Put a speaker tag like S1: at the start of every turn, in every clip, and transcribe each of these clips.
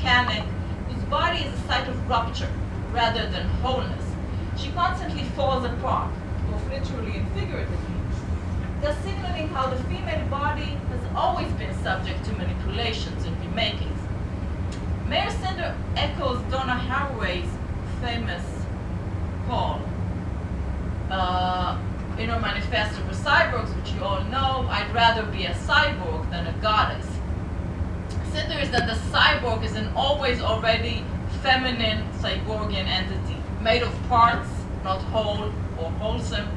S1: mechanic whose body is a site of rupture rather than wholeness. She constantly falls apart, both literally and figuratively, thus signaling how the female body has always been subject to manipulations and remakings. Mayor Cinder echoes Donna Haraway's famous call in her manifesto for cyborgs, which you all know: I'd rather be a cyborg than a goddess. Cinder is that the cyborg is an always already feminine cyborgian entity, made of parts, not whole or wholesome,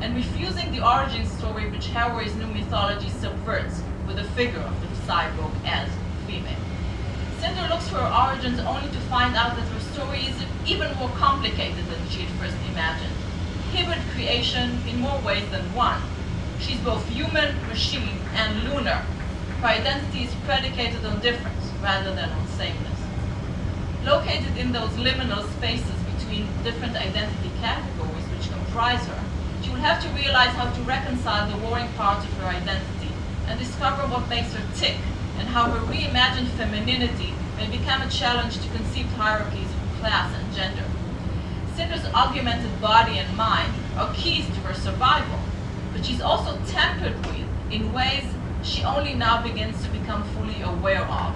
S1: and refusing the origin story which Haraway's new mythology subverts with the figure of the cyborg as female. Cinder looks for her origins only to find out that her story is even more complicated than she had first imagined. Hybrid creation in more ways than one. She's both human, machine, and lunar. Her identity is predicated on difference rather than on sameness. Located in those liminal spaces between different identity categories which comprise her, she will have to realize how to reconcile the warring parts of her identity and discover what makes her tick, and how her reimagined femininity may become a challenge to conceived hierarchies of class and gender. Cinder's augmented body and mind are keys to her survival, but she's also tempered with in ways she only now begins to become fully aware of.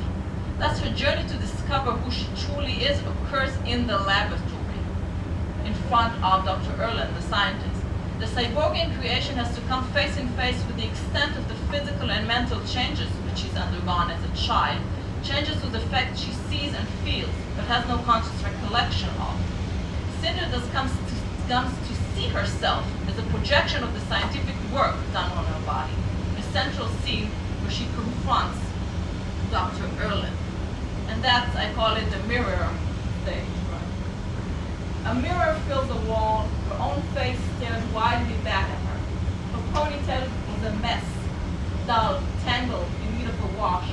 S1: Thus, her journey to discover who she truly is occurs in the laboratory, in front of Dr. Erland, the scientist. The cyborgian creation has to come face in face with the extent of the physical and mental changes which she's undergone as a child, changes whose effects she sees and feels, but has no conscious recollection of. Cinder thus comes to see herself as a projection of the scientific work done on her body, a central scene where she confronts Dr. Erland. And that's, I call it, the mirror stage. Right? A mirror fills the wall, her own face stared widely back at her. Her ponytail was a mess, dull, tangled, in need of a wash.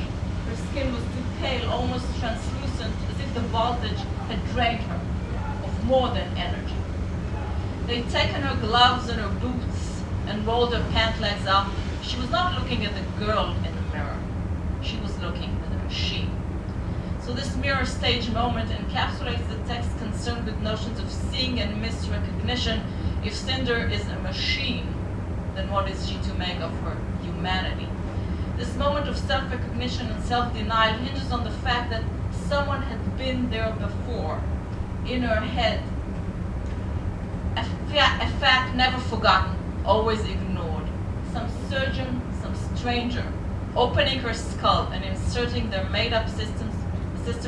S1: Her skin was too pale, almost translucent, as if the voltage had drained her of more than energy. They'd taken her gloves and her boots and rolled her pant legs up. She was not looking at the girl in the mirror. She was looking at the machine. So this mirror stage moment encapsulates the text concerned with notions of seeing and misrecognition. If Cinder is a machine, then what is she to make of her humanity? This moment of self-recognition and self-denial hinges on the fact that someone had been there before, in her head, a fact never forgotten, always ignored. Some surgeon, some stranger, opening her skull and inserting their made-up system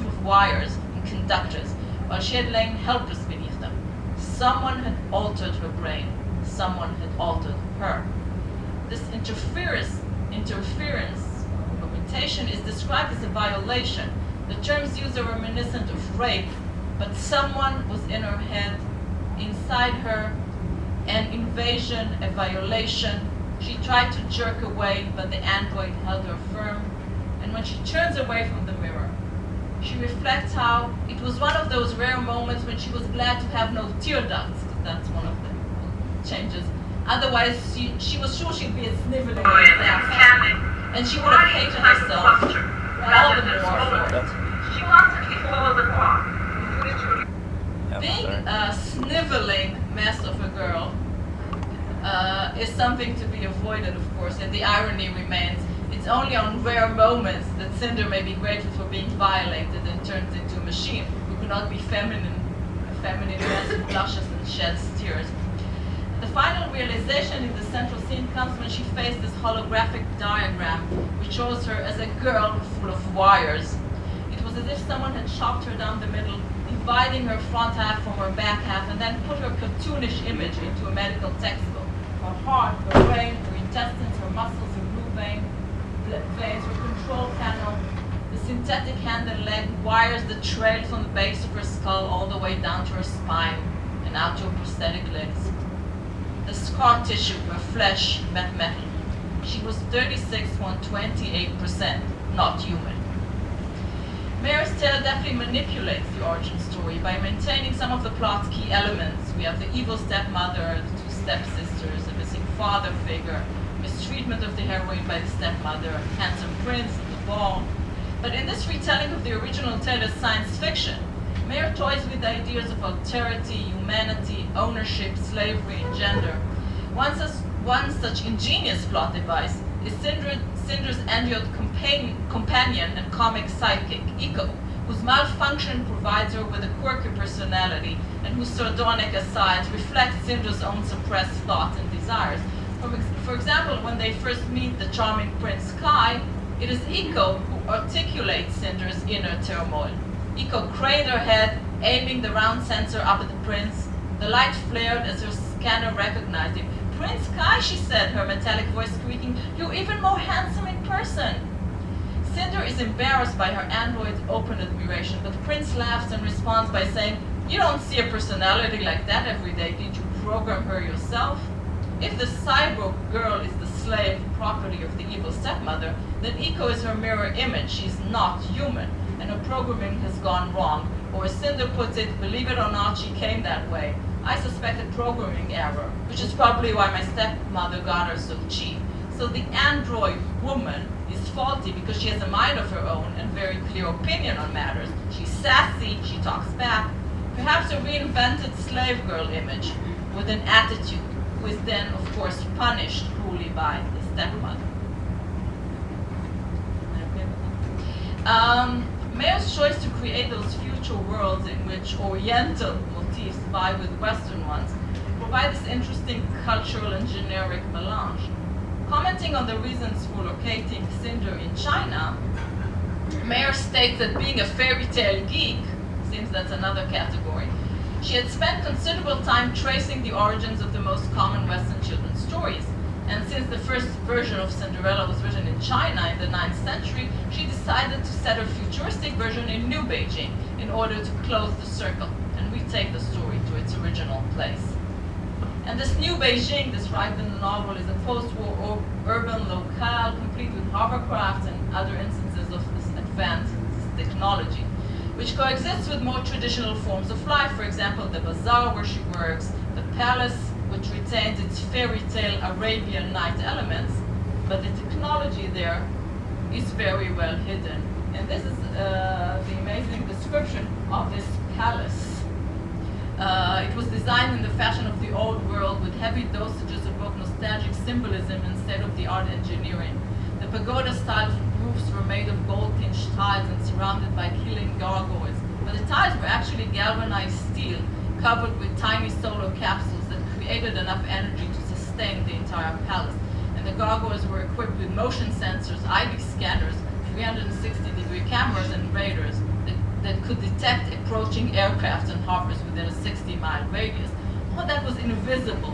S1: of wires and conductors while she had lain helpless beneath them. Someone had altered her brain. Someone had altered her. This interference or mutation is described as a violation. The terms used are reminiscent of rape, but someone was in her head, inside her, an invasion, a violation. She tried to jerk away, but the android held her firm. And when she turns away from the mirror, she reflects how it was one of those rare moments when she was glad to have no tear ducts, because that's one of the changes. Otherwise, she was sure she'd be a sniveling assassin, and she would have hated herself all the more for it. She constantly falls apart. Being a sniveling mess of a girl is something to be avoided, of course, and the irony remains. It's only on rare moments that Cinder may be grateful for being violated and turns into a machine who cannot be feminine, a feminine mess who blushes and sheds tears. The final realization in the central scene comes when she faced this holographic diagram which shows her as a girl full of wires. It was as if someone had chopped her down the middle, dividing her front half from her back half, and then put her cartoonish image into a medical textbook. Her heart, her brain, her intestines, her muscles, her blue veins, her control panel, the synthetic hand and leg, wires that trailed from the base of her skull all the way down to her spine and out to her prosthetic legs. The scar tissue, her flesh, met metal. She was 36.28% not human. Mayor's tale definitely manipulates the origin story by maintaining some of the plot's key elements. We have the evil stepmother, the two stepsisters, a missing father figure, mistreatment of the heroine by the stepmother, handsome prince at the ball. But in this retelling of the original tale as science fiction, Maurer toys with the ideas of alterity, humanity, ownership, slavery, and gender. One such ingenious plot device is Cinder's envied companion and comic sidekick, Iko, whose malfunction provides her with a quirky personality and whose sardonic asides reflect Cinder's own suppressed thoughts and desires. For example, when they first meet the charming Prince Kai, it is Iko who articulates Cinder's inner turmoil. Iko craned her head, aiming the round sensor up at the prince. The light flared as her scanner recognized him. "Prince Kai," she said, her metallic voice squeaking, "you're even more handsome in person." Cinder is embarrassed by her android's open admiration, but Prince laughs and responds by saying, "You don't see a personality like that every day. Did you program her yourself?" If the cyborg girl is the slave property of the evil stepmother, then Iko is her mirror image. She's not human, and her programming has gone wrong. Or as Cinder puts it, believe it or not, she came that way. I suspect a programming error, which is probably why my stepmother got her so cheap. So the android woman is faulty because she has a mind of her own and very clear opinion on matters. She's sassy, she talks back. Perhaps a reinvented slave girl image with an attitude, who is then, of course, punished cruelly by the stepmother. Maurer's choice to create those future worlds in which Oriental motifs vie with Western ones provide this interesting cultural and generic melange. Commenting on the reasons for locating Cinder in China, Maurer states that being a fairy tale geek, seems that's another category, she had spent considerable time tracing the origins of the most common Western children's stories. And since the first version of Cinderella was written in China in the 9th century, she decided to set her futuristic version in New Beijing in order to close the circle and retake the story to its original place. And this New Beijing, described in the novel, is a post-war urban locale complete with hovercrafts and other instances of this advanced technology, which coexists with more traditional forms of life. For example, the bazaar where she works, the palace, which retains its fairy tale Arabian Night elements, but the technology there is very well hidden. And this is the amazing description of this palace. It was designed in the fashion of the old world with heavy dosages of both nostalgic symbolism and state-of-the-art engineering. The pagoda-style roofs were made of gold-tinged tiles and surrounded by killing gargoyles, but the tiles were actually galvanized steel covered with tiny solar capsules that created enough energy to sustain the entire palace. And the gargoyles were equipped with motion sensors, IV scanners, 360-degree cameras, and radars that could detect approaching aircraft and hoppers within a 60-mile radius. All that was invisible,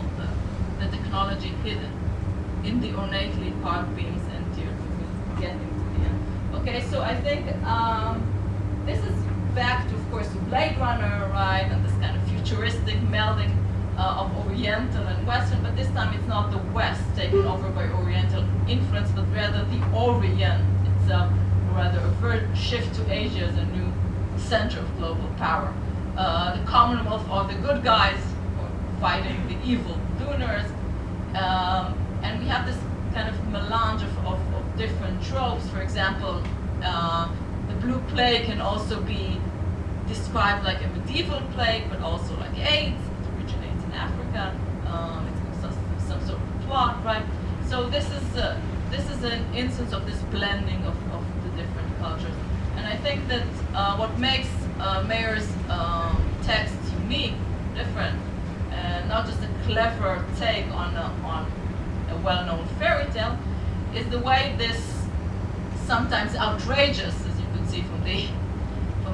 S1: the technology hidden in the ornately carved beams and tiers. We'll get into the end. Okay, so I think this is back to, of course, Blade Runner, right, and this kind of futuristic melding of Oriental and Western, but this time it's not the West taken over by Oriental influence, but rather the Orient itself, or rather a shift to Asia as a new center of global power. The Commonwealth are the good guys fighting the evil Lunars, and we have this kind of melange of different tropes. For example, the blue plague can also be described like a medieval plague, but also like AIDS. It originates in Africa. It's some sort of plot, right? So this is an instance of this blending of the different cultures. And I think that what makes Maurer's text unique, different, and not just a clever take on a well-known fairy tale, is the way this sometimes outrageous, as you could see from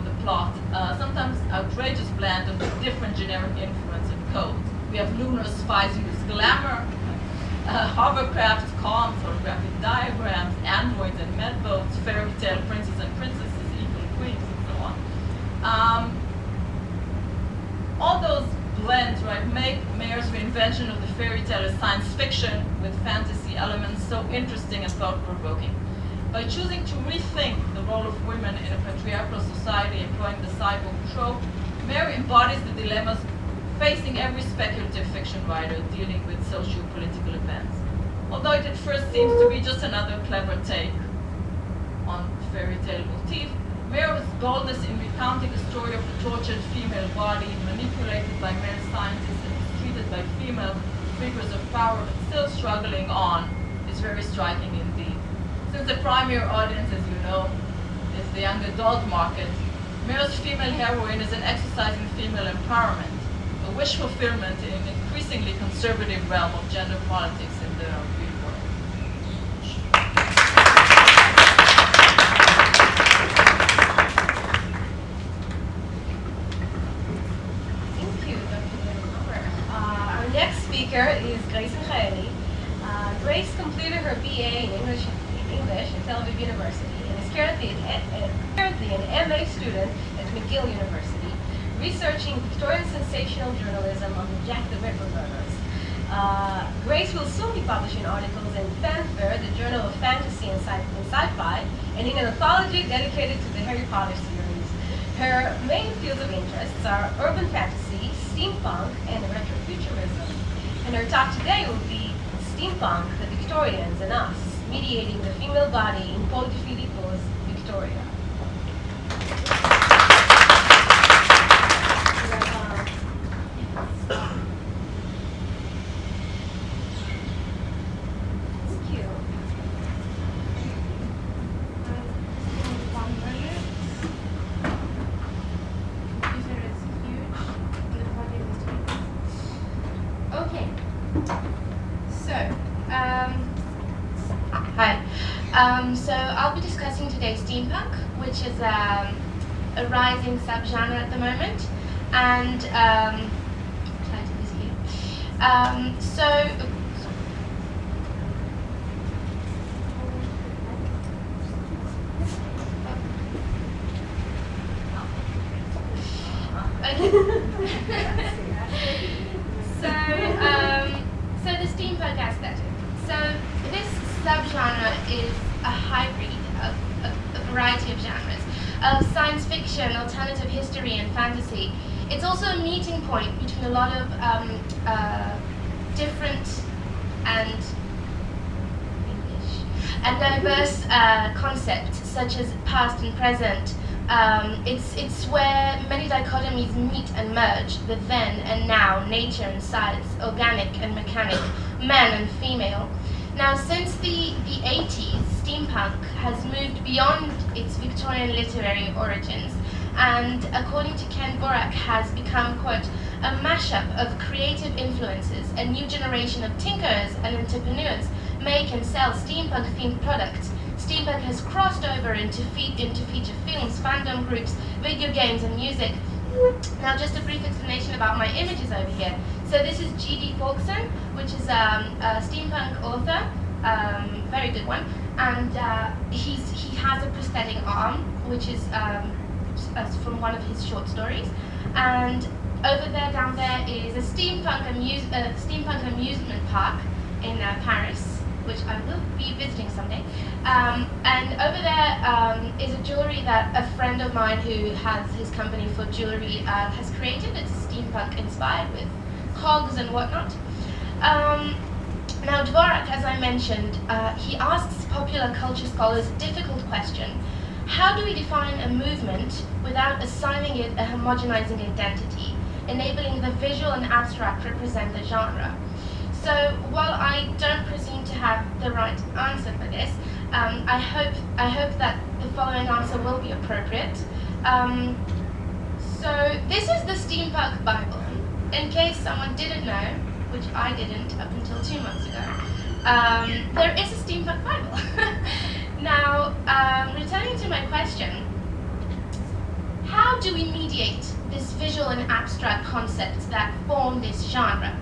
S1: the plot, sometimes outrageous blend of different generic influence and codes. We have lunar spies who use glamour, hovercrafts, comms, holographic diagrams, androids and medboats, fairy tale princes and princesses, evil queens, and so on. All those blends, right, make Maurer's reinvention of the fairy tale as science fiction with fantasy elements so interesting and thought-provoking. By choosing to rethink the role of women in a patriarchal society employing the cyborg trope, Maurer embodies the dilemmas facing every speculative fiction writer dealing with socio-political events. Although it at first seems to be just another clever take on fairy tale motif. Maurer's boldness in recounting the story of the tortured female body, manipulated by male scientists and mistreated by female figures of power, but still struggling on, is very striking indeed. Since the primary audience, as you know, is the young adult market, Maurer's female heroine is an exercise in female empowerment, a wish fulfillment in an increasingly conservative realm of gender politics in the real world.
S2: Thank you, Dr. Yael Maurer. Our next speaker is Michaeli. Grace completed her BA in English at Tel Aviv University and is currently an MA student at McGill University, researching Victorian sensational journalism on the Jack the Ripper murders. Grace will soon be publishing articles in Fanfare, the Journal of Fantasy and Sci-Fi, and in an anthology dedicated to the Harry Potter series. Her main fields of interests are urban fantasy, steampunk, and retrofuturism. And her talk today will be Steampunk, the Victorians, and Us, mediating the female body in Paul de Filippo's Victoria. Thank you.
S3: Okay. So I'll be discussing today steampunk, which is a rising subgenre at the moment, and title is here. So the steampunk aesthetic. So this subgenre is a hybrid of a variety of genres, of science fiction, alternative history, and fantasy. It's also a meeting point between a lot of different and diverse concepts, such as past and present. It's where many dichotomies meet and merge: the then and now, nature and science, organic and mechanic, man and female. Now, since the 80s, steampunk has moved beyond its Victorian literary origins, and according to Ken Dvorak, has become, quote, a mashup of creative influences. A new generation of tinkers and entrepreneurs make and sell steampunk-themed products. Steampunk has crossed over into feature films, fandom groups, video games, and music. Now, just a brief explanation about my images over here. So this is G.D. Faulkson, which is a steampunk author, very good one, and he has a prosthetic arm, which is from one of his short stories. And over there, down there, is a steampunk amusement park in Paris, which I will be visiting someday. And over there is a jewelry that a friend of mine who has his company for jewelry has created. It's steampunk inspired with cogs and whatnot. Now, Dvorak, as I mentioned, he asks popular culture scholars a difficult question. How do we define a movement without assigning it a homogenizing identity, enabling the visual and abstract represent the genre? So, while I don't presume to have the right answer for this, I hope that the following answer will be appropriate. So, this is the Steampunk Bible. In case someone didn't know, which I didn't up until 2 months ago, there is a Steampunk Bible. Now, returning to my question, how do we mediate this visual and abstract concepts that form this genre?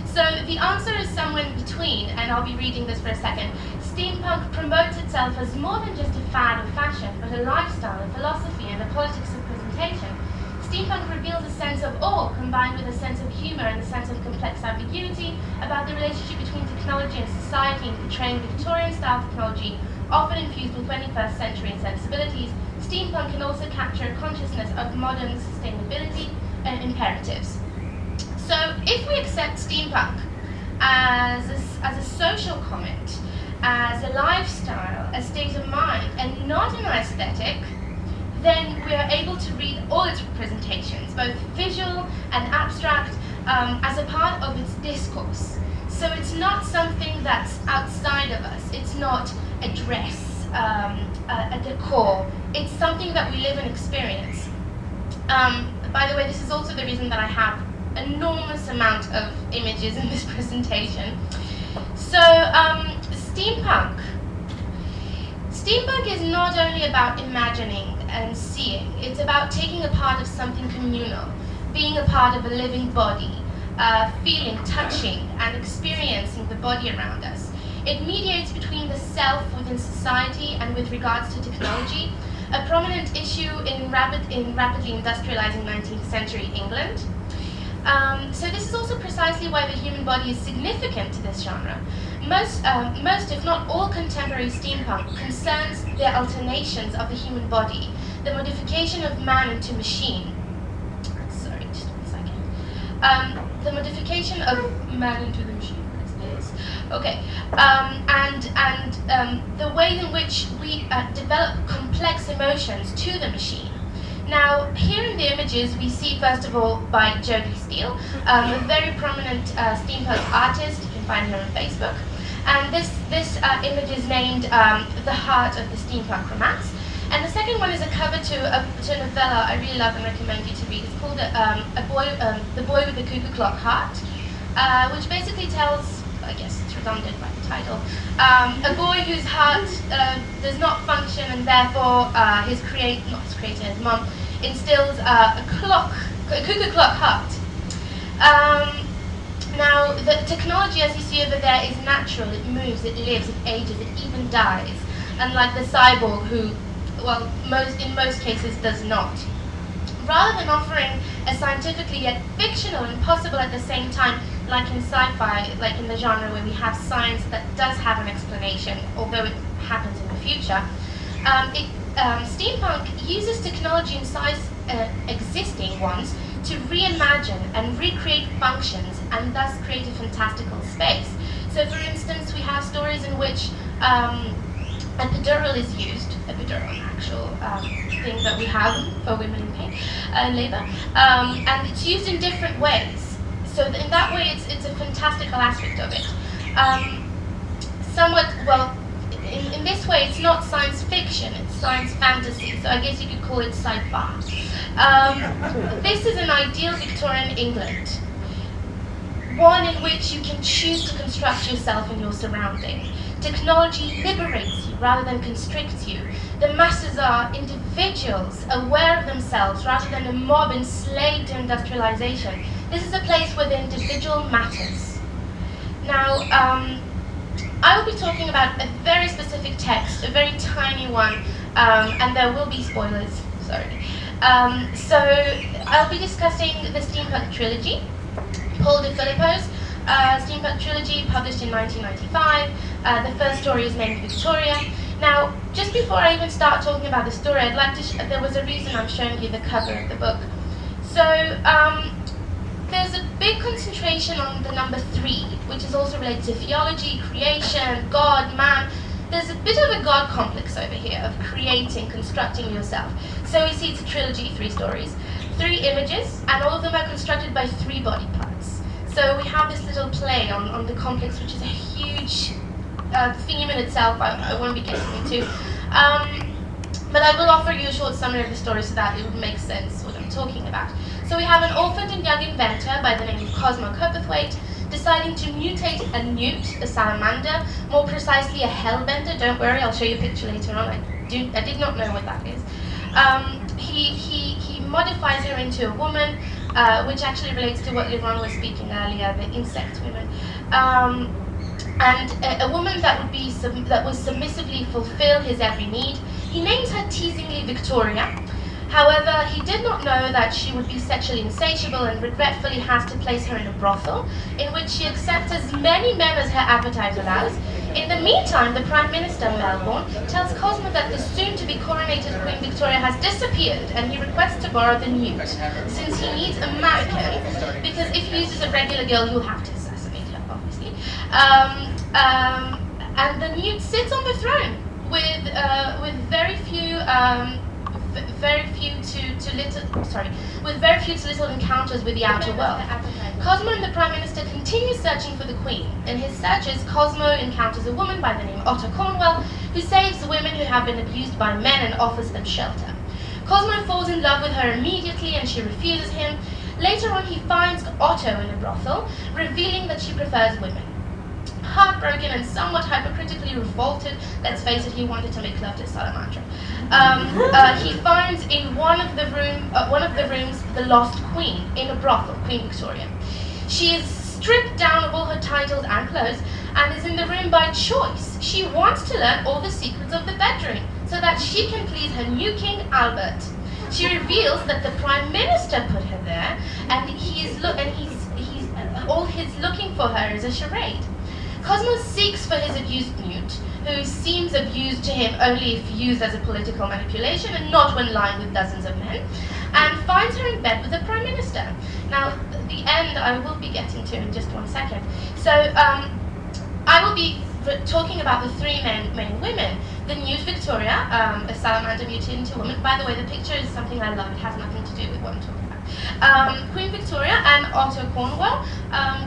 S3: So the answer is somewhere in between, and I'll be reading this for a second. Steampunk promotes itself as more than just a fad of fashion, but a lifestyle, a philosophy, and a politics of presentation. Steampunk reveals a sense of awe combined with a sense of humor and a sense of complex ambiguity about the relationship between technology and society in portraying Victorian-style technology, often infused with 21st century sensibilities. Steampunk can also capture a consciousness of modern sustainability and imperatives. So if we accept steampunk as a social comment, as a lifestyle, a state of mind, and not an aesthetic, then we are able to read all its representations, both visual and abstract, as a part of its discourse. So it's not something that's outside of us. It's not a dress, a decor. It's something that we live and experience. By the way, this is also the reason that I have enormous amount of images in this presentation. So, steampunk. Steampunk is not only about imagining and seeing. It's about taking a part of something communal, being a part of a living body, feeling, touching, and experiencing the body around us. It mediates between the self within society and with regards to technology, a prominent issue in rapidly industrializing 19th century England. So this is also precisely why the human body is significant to this genre. Most, if not all, contemporary steampunk concerns the alternations of the human body, the modification of man into machine. Sorry, just 1 second. The modification of man into the machine. Okay, and the way in which we develop complex emotions to the machine. Now, here in the images, we see, first of all, by Jodie Steele, a very prominent steampunk artist. You can find her on Facebook. And this image is named The Heart of the Steampunk Romance. And the second one is a cover to a novella I really love and recommend you to read. It's called The Boy with the Cuckoo Clock Heart, which basically tells, I guess it's redundant by the title, a boy whose heart does not function, and therefore his mom instills a cuckoo clock heart. Now, the technology, as you see over there, is natural. It moves, it lives, it ages, it even dies. Unlike the cyborg, who, well, in most cases does not. Rather than offering a scientifically yet fictional and possible at the same time, like in sci-fi, like in the genre where we have science that does have an explanation, although it happens in the future, steampunk uses technology inside existing ones to reimagine and recreate functions and thus create a fantastical space. So for instance, we have stories in which epidural is used, epidural, an actual thing that we have for women in pain and labor, and it's used in different ways. So in that way, it's a fantastical aspect of it. Somewhat, well, in this way, it's not science fiction, it's science fantasy, so I guess you could call it sci-fi. This is an ideal Victorian England, one in which you can choose to construct yourself and your surrounding. Technology liberates you rather than constricts you. The masses are individuals aware of themselves rather than a mob enslaved to industrialization. This is a place where the individual matters. Now, I will be talking about a very specific text, a very tiny one, and there will be spoilers, sorry. So I'll be discussing the Steampunk trilogy, Paul de Fillipo's Steampunk trilogy, published in 1995. The first story is named Victoria. Now, just before I even start talking about the story, I'd like to there was a reason I'm showing you the cover of the book. So, there's a big concentration on the number 3, which is also related to theology, creation, God, man. There's a bit of a God complex over here of creating, constructing yourself. So we see it's a trilogy, 3 stories, 3 images, and all of them are constructed by 3 body parts. So we have this little play on the complex, which is a huge theme in itself. I won't be getting into. But I will offer you a short summary of the story so that it would make sense what I'm talking about. So we have an orphaned and young inventor by the name of Cosmo Copperthwaite deciding to mutate a newt, a salamander, more precisely a hellbender. Don't worry, I'll show you a picture later on. I did not know what that is. He modifies her into a woman, which actually relates to what Livron was speaking earlier, the insect women. And a woman that will submissively fulfill his every need. He names her teasingly Victoria. However, he did not know that she would be sexually insatiable and regretfully has to place her in a brothel, in which she accepts as many men as her appetite allows. In the meantime, the Prime Minister, Melbourne, tells Cosmo that the soon-to-be coronated Queen Victoria has disappeared, and he requests to borrow the newt, since he needs a mannequin, because if he uses a regular girl, he'll have to assassinate her, obviously. and the newt sits on the throne with very few to little encounters with the outer world. Cosmo and the Prime Minister continue searching for the Queen. In his searches, Cosmo encounters a woman by the name Otto Cornwell, who saves women who have been abused by men and offers them shelter. Cosmo falls in love with her immediately and she refuses him. Later on, he finds Otto in a brothel, revealing that she prefers women. Heartbroken and somewhat hypocritically revolted, let's face it, he wanted to make love to Salamandra. He finds in one of the rooms the lost queen in a brothel, Queen Victoria. She is stripped down of all her titles and clothes and is in the room by choice. She wants to learn all the secrets of the bedroom so that she can please her new king, Albert. She reveals that the Prime Minister put her there, and all he's looking for her is a charade. Cosmo seeks for his abused newt, who seems abused to him only if used as a political manipulation and not when lying with dozens of men, and finds her in bed with the Prime Minister. Now, the end I will be getting to in just 1 second. So, I will be talking about the three main women. The newt Victoria, a salamander mutated into a woman. By the way, the picture is something I love. It has nothing to do with what I'm talking about. Queen Victoria and Otto Cornwell,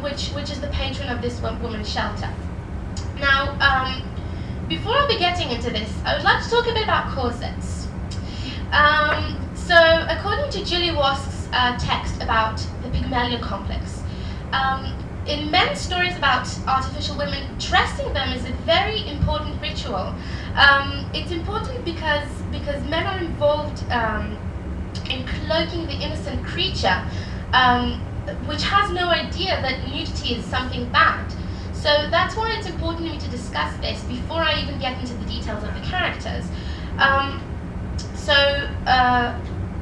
S3: which is the patron of this woman's shelter. Now, before I be getting into this, I would like to talk a bit about corsets. So, according to Julie Wask's text about the Pygmalion complex, in men's stories about artificial women, dressing them is a very important ritual. It's important because men are involved in cloaking the innocent creature, which has no idea that nudity is something bad. So that's why it's important to me to discuss this before I even get into the details of the characters.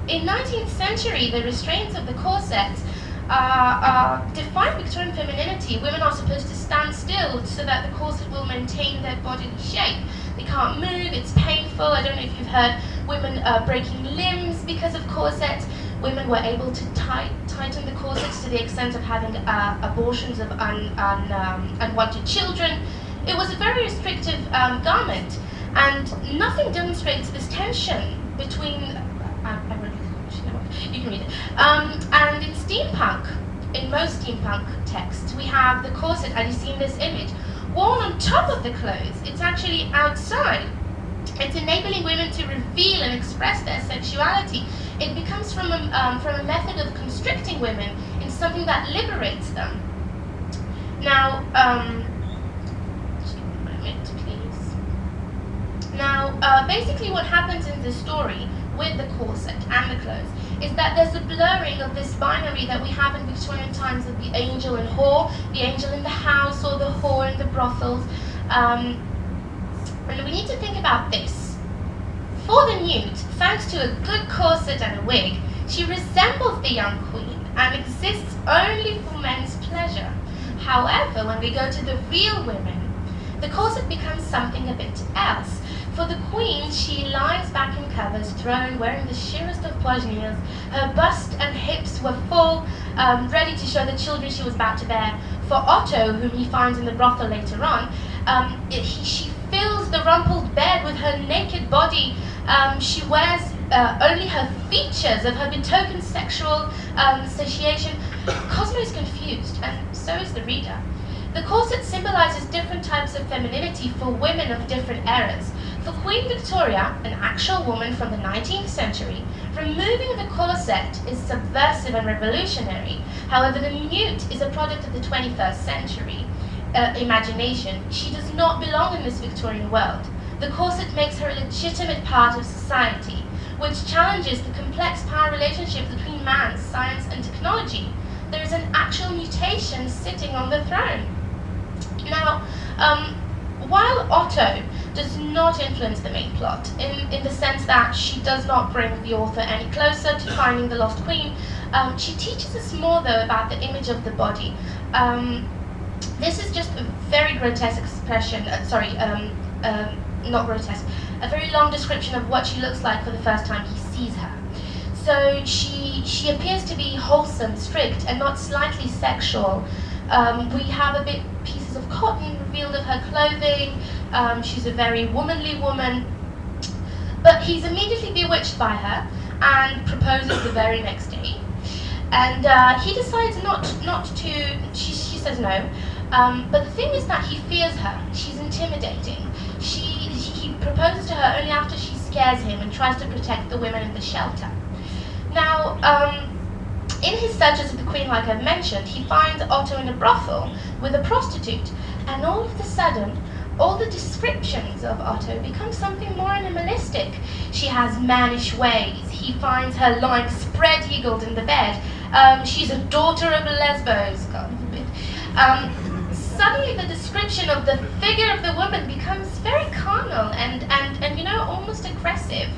S3: In 19th century, the restraints of the corsets define Victorian femininity. Women are supposed to stand still so that the corset will maintain their bodily shape. They can't move, it's painful. I don't know if you've heard women breaking limbs because of corsets. Women were able to tighten the corsets to the extent of having abortions of unwanted children. It was a very restrictive garment, and nothing demonstrates this tension between you can read it. And in steampunk, in most steampunk texts, we have the corset, as you see in this image, worn on top of the clothes. It's actually outside. It's enabling women to reveal and express their sexuality. It becomes from a method of constricting women in something that liberates them. Now, just give me a minute, please. Now, basically what happens in the story with the corset and the clothes is that there's a blurring of this binary that we have in Victorian times of the angel and whore, the angel in the house or the whore in the brothels. And we need to think about this. For the newt, thanks to a good corset and a wig, she resembles the young queen and exists only for men's pleasure. However, when we go to the real women, the corset becomes something a bit else. For the queen, she lies back in Covers' throne, wearing the sheerest of poignures. Her bust and hips were full, ready to show the children she was about to bear. For Otto, whom he finds in the brothel later on, she fills the rumpled bed with her naked body. She wears only her features of her betokened sexual satiation. Cosmo is confused, and so is the reader. The corset symbolizes different types of femininity for women of different eras. For Queen Victoria, an actual woman from the 19th century, removing the corset is subversive and revolutionary. However, the newt is a product of the 21st century imagination. She does not belong in this Victorian world. The corset makes her a legitimate part of society, which challenges the complex power relationship between man, science, and technology. There is an actual mutation sitting on the throne. Now, while Otto does not influence the main plot, in the sense that she does not bring the author any closer to finding the lost queen, she teaches us more, though, about the image of the body. This is just a very grotesque expression, not grotesque, a very long description of what she looks like for the first time he sees her. So she appears to be wholesome, strict, and not slightly sexual. We have pieces pieces of cotton revealed of her clothing. She's a very womanly woman. But he's immediately bewitched by her and proposes the very next day. And he decides not to, she says no. But the thing is that he fears her. She's intimidating. He proposes to her only after she scares him and tries to protect the women in the shelter. Now, in his searches of the queen, like I've mentioned, he finds Otto in a brothel with a prostitute, and all of a sudden, all the descriptions of Otto become something more animalistic. She has mannish ways. He finds her lying spread-eagled in the bed. She's a daughter of Lesbos, God forbid. Suddenly the description of the figure of the woman becomes very carnal and you know, almost aggressive.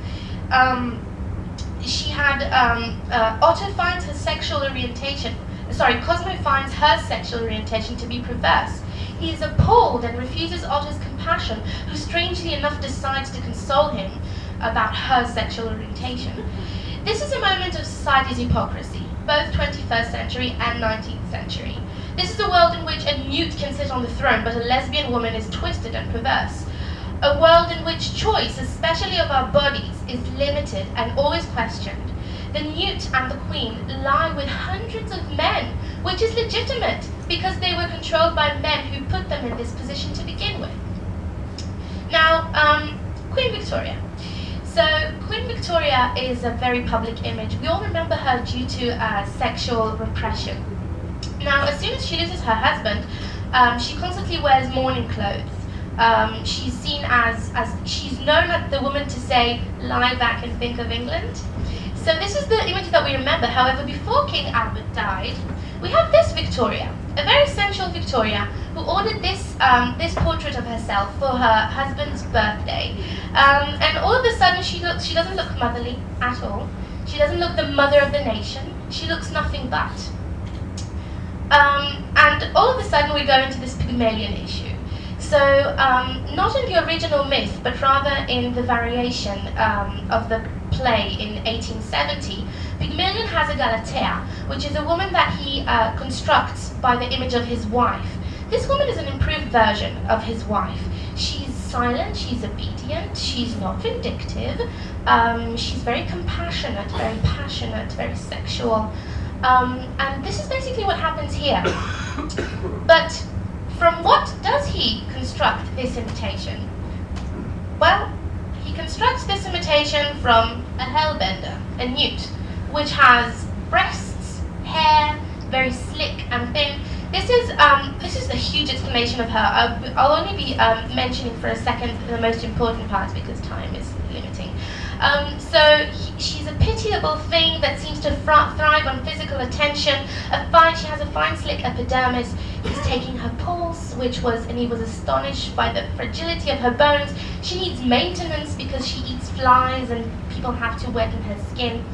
S3: Otto finds her sexual orientation, Cosmo finds her sexual orientation to be perverse. He is appalled and refuses Otto's compassion, who strangely enough decides to console him about her sexual orientation. This is a moment of society's hypocrisy, both 21st century and 19th century. This is a world in which a newt can sit on the throne, but a lesbian woman is twisted and perverse. A world in which choice, especially of our bodies, is limited and always questioned. The newt and the queen lie with hundreds of men, which is legitimate because they were controlled by men who put them in this position to begin with. Now, Queen Victoria. So, Queen Victoria is a very public image. We all remember her due to sexual repression. Now, as soon as she loses her husband, she constantly wears mourning clothes. She's seen as she's known as the woman to say, lie back and think of England. So this is the image that we remember. However, before King Albert died, we have this Victoria, a very sensual Victoria, who ordered this portrait of herself for her husband's birthday. And all of a sudden, she doesn't look motherly at all. She doesn't look the mother of the nation. She looks nothing but. And all of a sudden, we go into this Pygmalion issue. So, not in the original myth, but rather in the variation of the play in 1870, Pygmalion has a Galatea, which is a woman that he constructs by the image of his wife. This woman is an improved version of his wife. She's silent, she's obedient, she's not vindictive, she's very compassionate, very passionate, very sexual. And this is basically what happens here. But from what does he construct this imitation? Well, he constructs this imitation from a hellbender, a newt, which has breasts, hair, very slick and thin. This is a huge explanation of her. I'll only be mentioning for a second the most important parts because time is limiting. She's a pitiable thing that seems to thrive on physical attention. She has a fine, slick epidermis. He's taking her pulse, and he was astonished by the fragility of her bones. She needs maintenance because she eats flies and people have to wet in her skin.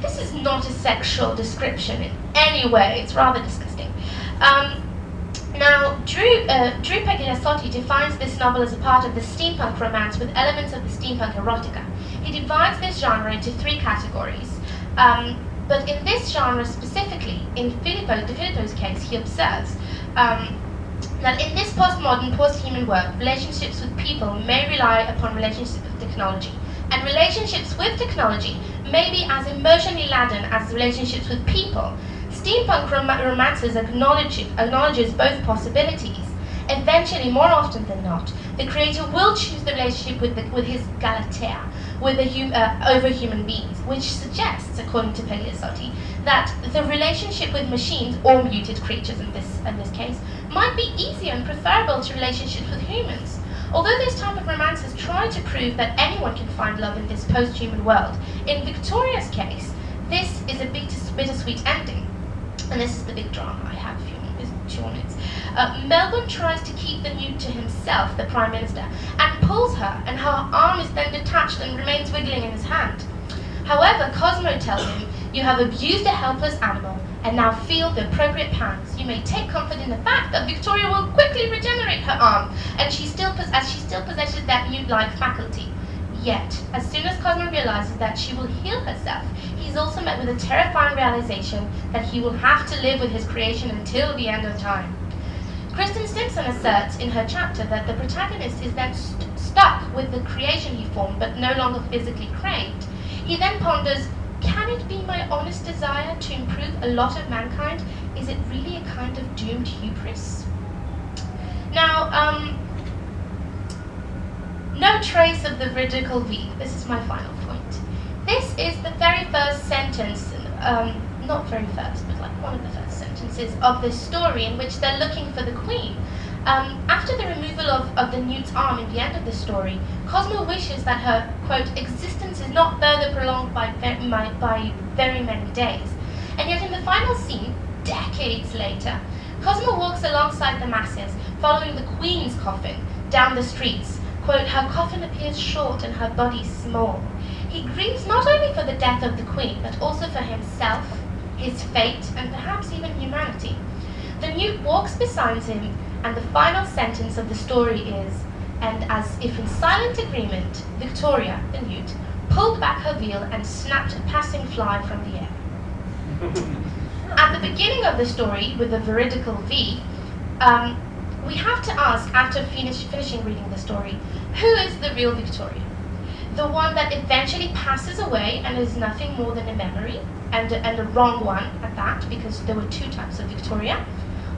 S3: This is not a sexual description in any way. It's rather disgusting. Now, Drew Pagliassotti defines this novel as a part of the steampunk romance with elements of the steampunk erotica. He divides this genre into three categories. But in this genre specifically, in Fillipo's case, he observes that in this postmodern, post-human world, relationships with people may rely upon relationships with technology. And relationships with technology may be as emotionally laden as relationships with people. Steampunk romances acknowledges both possibilities. Eventually, more often than not, the creator will choose the relationship with his Galatea, over human beings, which suggests, according to Pagliassotti, that the relationship with machines, or muted creatures in this case, might be easier and preferable to relationships with humans. Although this type of romances try to prove that anyone can find love in this post-human world, in Victoria's case, this is a bittersweet ending. And this is the big drama I have a few minutes. Melbourne tries to keep the newt to himself, the Prime Minister, and pulls her, and her arm is then detached and remains wiggling in his hand. However, Cosmo tells him, "You have abused a helpless animal, and now feel the appropriate pangs. You may take comfort in the fact that Victoria will quickly regenerate her arm, and she still possesses that newt-like faculty." Yet, as soon as Cosmo realizes that she will heal herself, he's also met with a terrifying realization that he will have to live with his creation until the end of time. Kristen Stimson asserts in her chapter that the protagonist is then stuck with the creation he formed but no longer physically craved. He then ponders, can it be my honest desire to improve a lot of mankind? Is it really a kind of doomed hubris? Now, no trace of the veridical V. This is my final point. This is the very first sentence, not very first, but like one of the first sentences of this story in which they're looking for the queen. After the removal of the newt's arm in the end of the story, Cosmo wishes that her, quote, existence is not further prolonged by very many days. And yet in the final scene, decades later, Cosmo walks alongside the masses, following the queen's coffin down the streets. Quote, her coffin appears short and her body small. He grieves not only for the death of the queen, but also for himself, his fate, and perhaps even humanity. The newt walks beside him, and the final sentence of the story is, and as if in silent agreement, Victoria, the newt, pulled back her veil and snapped a passing fly from the air. At the beginning of the story, with the veridical V, we have to ask, after finishing reading the story, who is the real Victoria? The one that eventually passes away and is nothing more than a memory, and a wrong one at that, because there were two types of Victoria,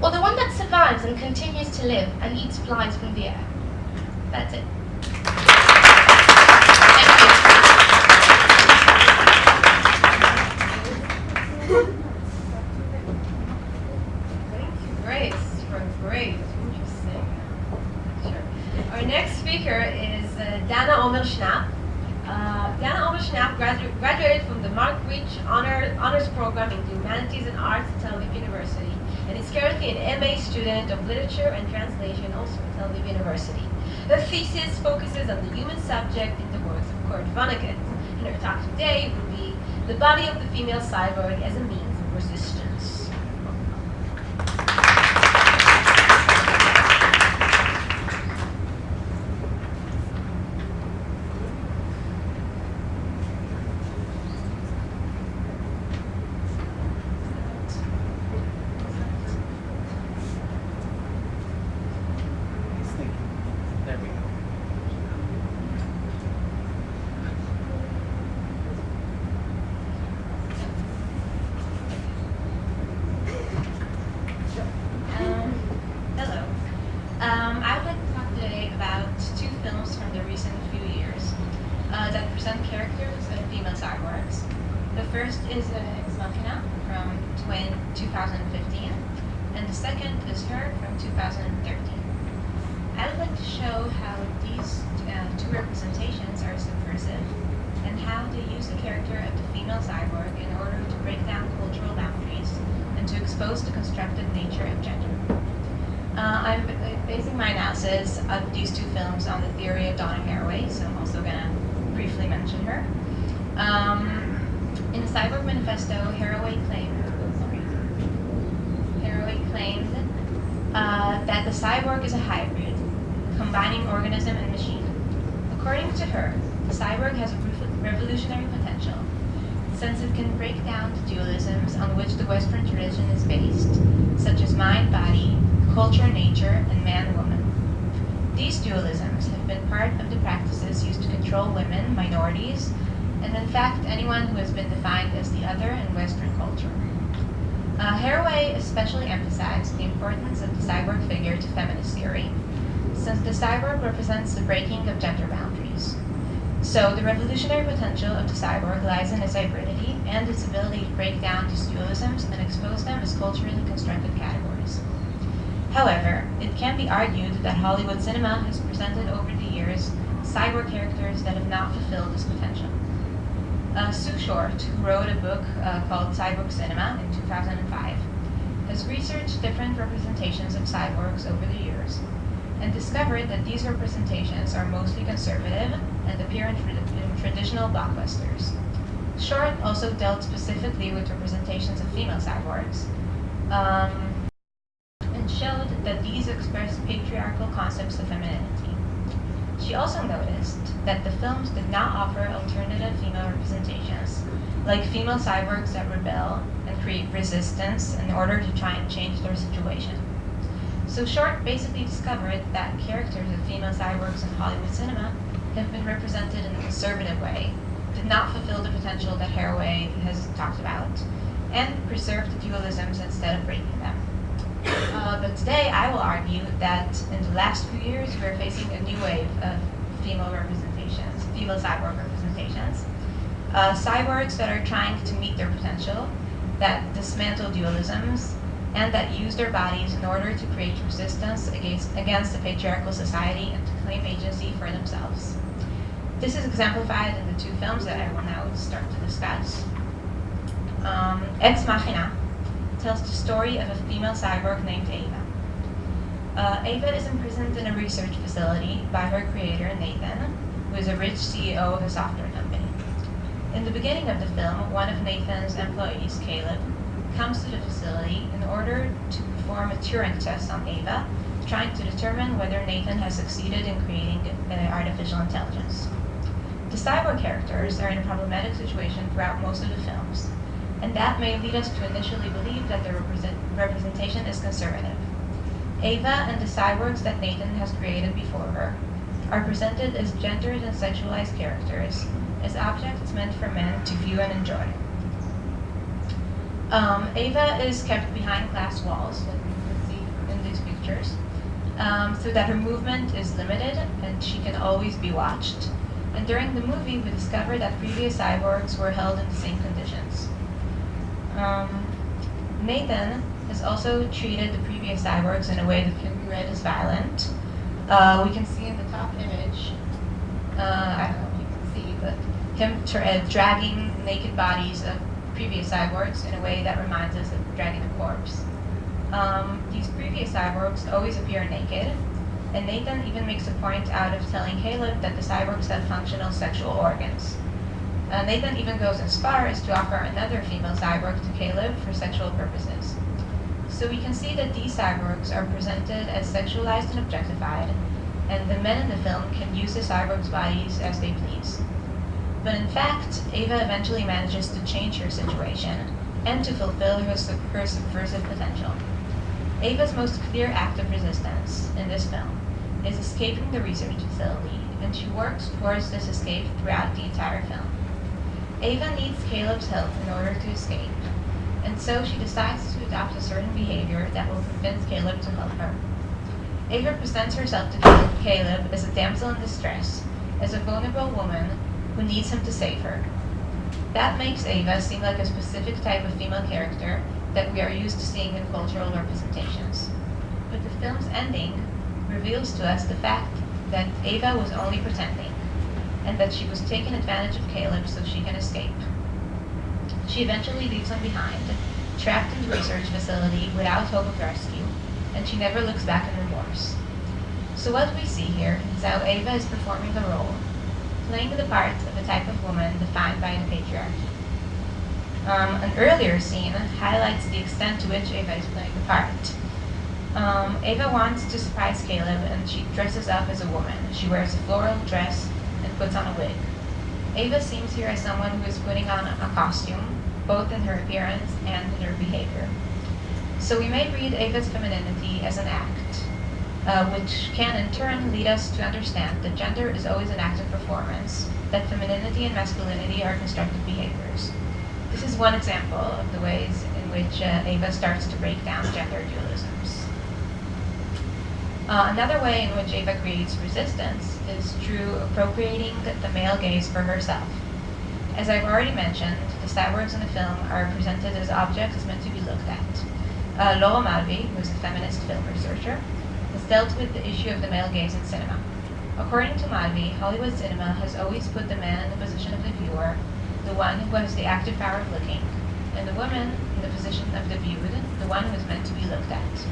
S3: or the one that survives and continues to live and eats flies from the air? That's it.
S2: Thank you, Grace, for great, interesting. Sure. Our next speaker is Dana Omer-Shnapp. Dana Omer-Shnapp graduated from the Mark Reach Honors Program in Humanities and Arts at Tel Aviv University, and is currently an MA student of Literature and Translation, also at Tel Aviv University. Her thesis focuses on the human subject in the works of Kurt Vonnegut, and her talk today will be the body of the female cyborg as a means of resistance.
S4: I would like to talk today about two films from the recent few years that present characters of female cyborgs. The first is Ex Machina from 2015, and the second is Her from 2013. I would like to show how these two representations are subversive, and how they use the character of the female cyborg in order to break down cultural boundaries and to expose the constructed nature of gender. I'm basing my analysis of these two films on the theory of Donna Haraway, so I'm also going to briefly mention her. In the Cyborg Manifesto, Haraway claimed that the cyborg is a hybrid, combining organism and machine. According to her, the cyborg has a revolutionary potential, since it can break down the dualisms on which the Western tradition is based, such as mind-body, culture-nature, and man-woman. These dualisms have been part of the practices used to control women, minorities, and in fact anyone who has been defined as the other in Western culture. Haraway especially emphasized the importance of the cyborg figure to feminist theory, since the cyborg represents the breaking of gender boundaries. So the revolutionary potential of the cyborg lies in its hybridity and its ability to break down these dualisms and expose them as culturally constructed categories. However, it can be argued that Hollywood cinema has presented over the years cyborg characters that have not fulfilled this potential. Sue Short, who wrote a book called Cyborg Cinema in 2005, has researched different representations of cyborgs over the years and discovered that these representations are mostly conservative and appear in traditional blockbusters. Short also dealt specifically with representations of female cyborgs, and showed that these express patriarchal concepts of femininity. She also noticed that the films did not offer alternative female representations, like female cyborgs that rebel and create resistance in order to try and change their situation. So Short basically discovered that characters of female cyborgs in Hollywood cinema have been represented in a conservative way, did not fulfill the potential that Haraway has talked about, and preserved the dualisms instead of breaking them. But today I will argue that in the last few years we're facing a new wave of female representations, female cyborg representations. Cyborgs that are trying to meet their potential, that dismantle dualisms, and that use their bodies in order to create resistance against the patriarchal society and to claim agency for themselves. This is exemplified in the two films that I will now start to discuss. Ex Machina tells the story of a female cyborg named Ava. Ava is imprisoned in a research facility by her creator, Nathan, who is a rich CEO of a software company. In the beginning of the film, one of Nathan's employees, Caleb, comes to the facility in order to perform a Turing test on Ava, trying to determine whether Nathan has succeeded in creating artificial intelligence. The cyborg characters are in a problematic situation throughout most of the films, and that may lead us to initially believe that their representation is conservative. Ava and the cyborgs that Nathan has created before her are presented as gendered and sexualized characters, as objects meant for men to view and enjoy. Ava is kept behind glass walls, like you can see in these pictures, so that her movement is limited and she can always be watched. And during the movie, we discover that previous cyborgs were held in the same conditions. Nathan has also treated the previous cyborgs in a way that can be read as violent. We can see in the top image, I don't know if you can see, but him dragging naked bodies of previous cyborgs in a way that reminds us of dragging a corpse. These previous cyborgs always appear naked, and Nathan even makes a point out of telling Caleb that the cyborgs have functional sexual organs. Nathan even goes as far as to offer another female cyborg to Caleb for sexual purposes. So we can see that these cyborgs are presented as sexualized and objectified, and the men in the film can use the cyborgs' bodies as they please. But in fact, Ava eventually manages to change her situation and to fulfill her subversive potential. Ava's most clear act of resistance in this film is escaping the research facility, and she works towards this escape throughout the entire film. Ava needs Caleb's help in order to escape, and so she decides to adopt a certain behavior that will convince Caleb to help her. Ava presents herself to Caleb as a damsel in distress, as a vulnerable woman who needs him to save her. That makes Ava seem like a specific type of female character that we are used to seeing in cultural representations. But the film's ending reveals to us the fact that Ava was only pretending, and that she was taking advantage of Caleb so she can escape. She eventually leaves him behind, trapped in the research facility without hope of rescue, and she never looks back in remorse. So what we see here is how Ava is performing a role, playing the part of a type of woman defined by the patriarchy. An earlier scene highlights the extent to which Ava is playing the part. Ava wants to surprise Caleb, and she dresses up as a woman. She wears a floral dress and puts on a wig. Ava seems here as someone who is putting on a costume, both in her appearance and in her behavior. So we may read Ava's femininity as an act, which can in turn lead us to understand that gender is always an act of performance, that femininity and masculinity are constructed behaviors. This is one example of the ways in which Ava starts to break down gender dualisms. Another way in which Ava creates resistance is through appropriating the male gaze for herself. As I've already mentioned, the cyborgs in the film are presented as objects meant to be looked at. Laura Mulvey, who is a feminist film researcher, has dealt with the issue of the male gaze in cinema. According to Mulvey, Hollywood cinema has always put the man in the position of the viewer, the one who has the active power of looking, and the woman in the position of the viewed, the one who is meant to be looked at.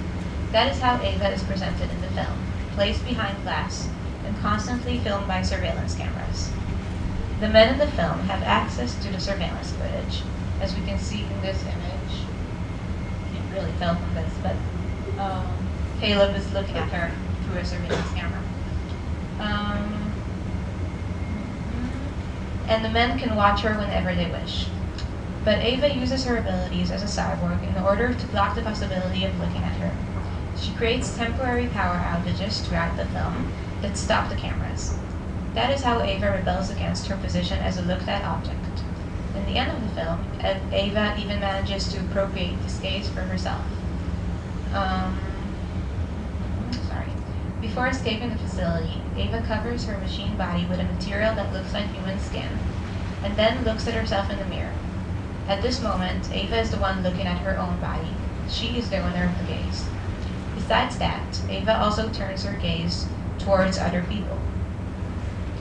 S4: That is how Ava is presented in the film, placed behind glass and constantly filmed by surveillance cameras. The men in the film have access to the surveillance footage, as we can see in this image. You can't really tell from this, but Caleb is looking at her through a surveillance camera. And the men can watch her whenever they wish. But Ava uses her abilities as a cyborg in order to block the possibility of looking at her. She creates temporary power outages throughout the film that stop the cameras. That is how Ava rebels against her position as a looked-at object. In the end of the film, Ava even manages to appropriate this gaze for herself. Before escaping the facility, Ava covers her machine body with a material that looks like human skin, and then looks at herself in the mirror. At this moment, Ava is the one looking at her own body. She is the owner of the gaze. Besides that, Ava also turns her gaze towards other people.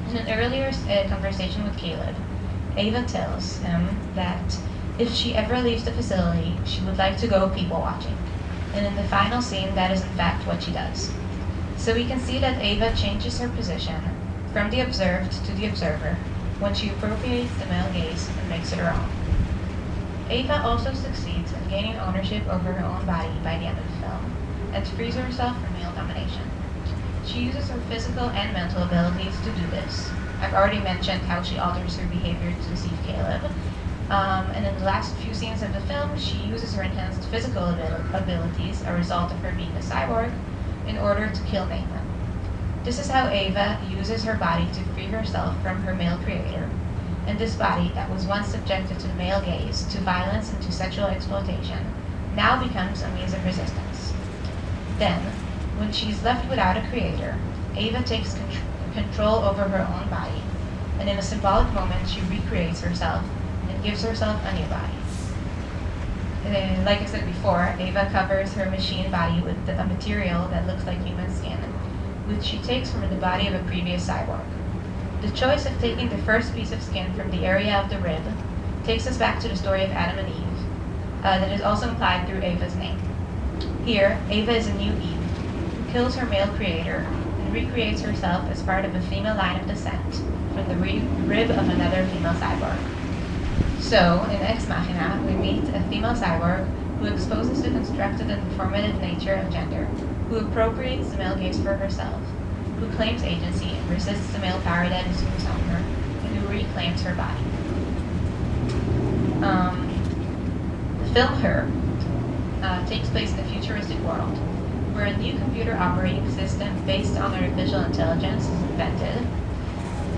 S4: In an earlier conversation with Caleb, Ava tells him that if she ever leaves the facility, she would like to go people watching. And in the final scene, that is in fact what she does. So we can see that Ava changes her position from the observed to the observer when she appropriates the male gaze and makes it her own. Ava also succeeds in gaining ownership over her own body by the end of the film, and frees herself from male domination. She uses her physical and mental abilities to do this. I've already mentioned how she alters her behavior to deceive Caleb. And in the last few scenes of the film, she uses her enhanced physical abilities, a result of her being a cyborg, in order to kill Nathan. This is how Ava uses her body to free herself from her male creator, and this body that was once subjected to the male gaze, to violence and to sexual exploitation, now becomes a means of resistance. Then, when she's left without a creator, Ava takes control over her own body, and in a symbolic moment she recreates herself and gives herself a new body. Like I said before, Ava covers her machine body with a material that looks like human skin, which she takes from the body of a previous cyborg. The choice of taking the first piece of skin from the area of the rib takes us back to the story of Adam and Eve, that is also implied through Ava's name. Here, Ava is a new Eve, who kills her male creator and recreates herself as part of a female line of descent from the rib of another female cyborg. So, in Ex Machina, we meet a female cyborg who exposes the constructed and performative nature of gender, who appropriates the male gaze for herself, who claims agency and resists the male power that assumes on her, and who reclaims her body. The film Her takes place in a futuristic world, where a new computer operating system based on artificial intelligence is invented.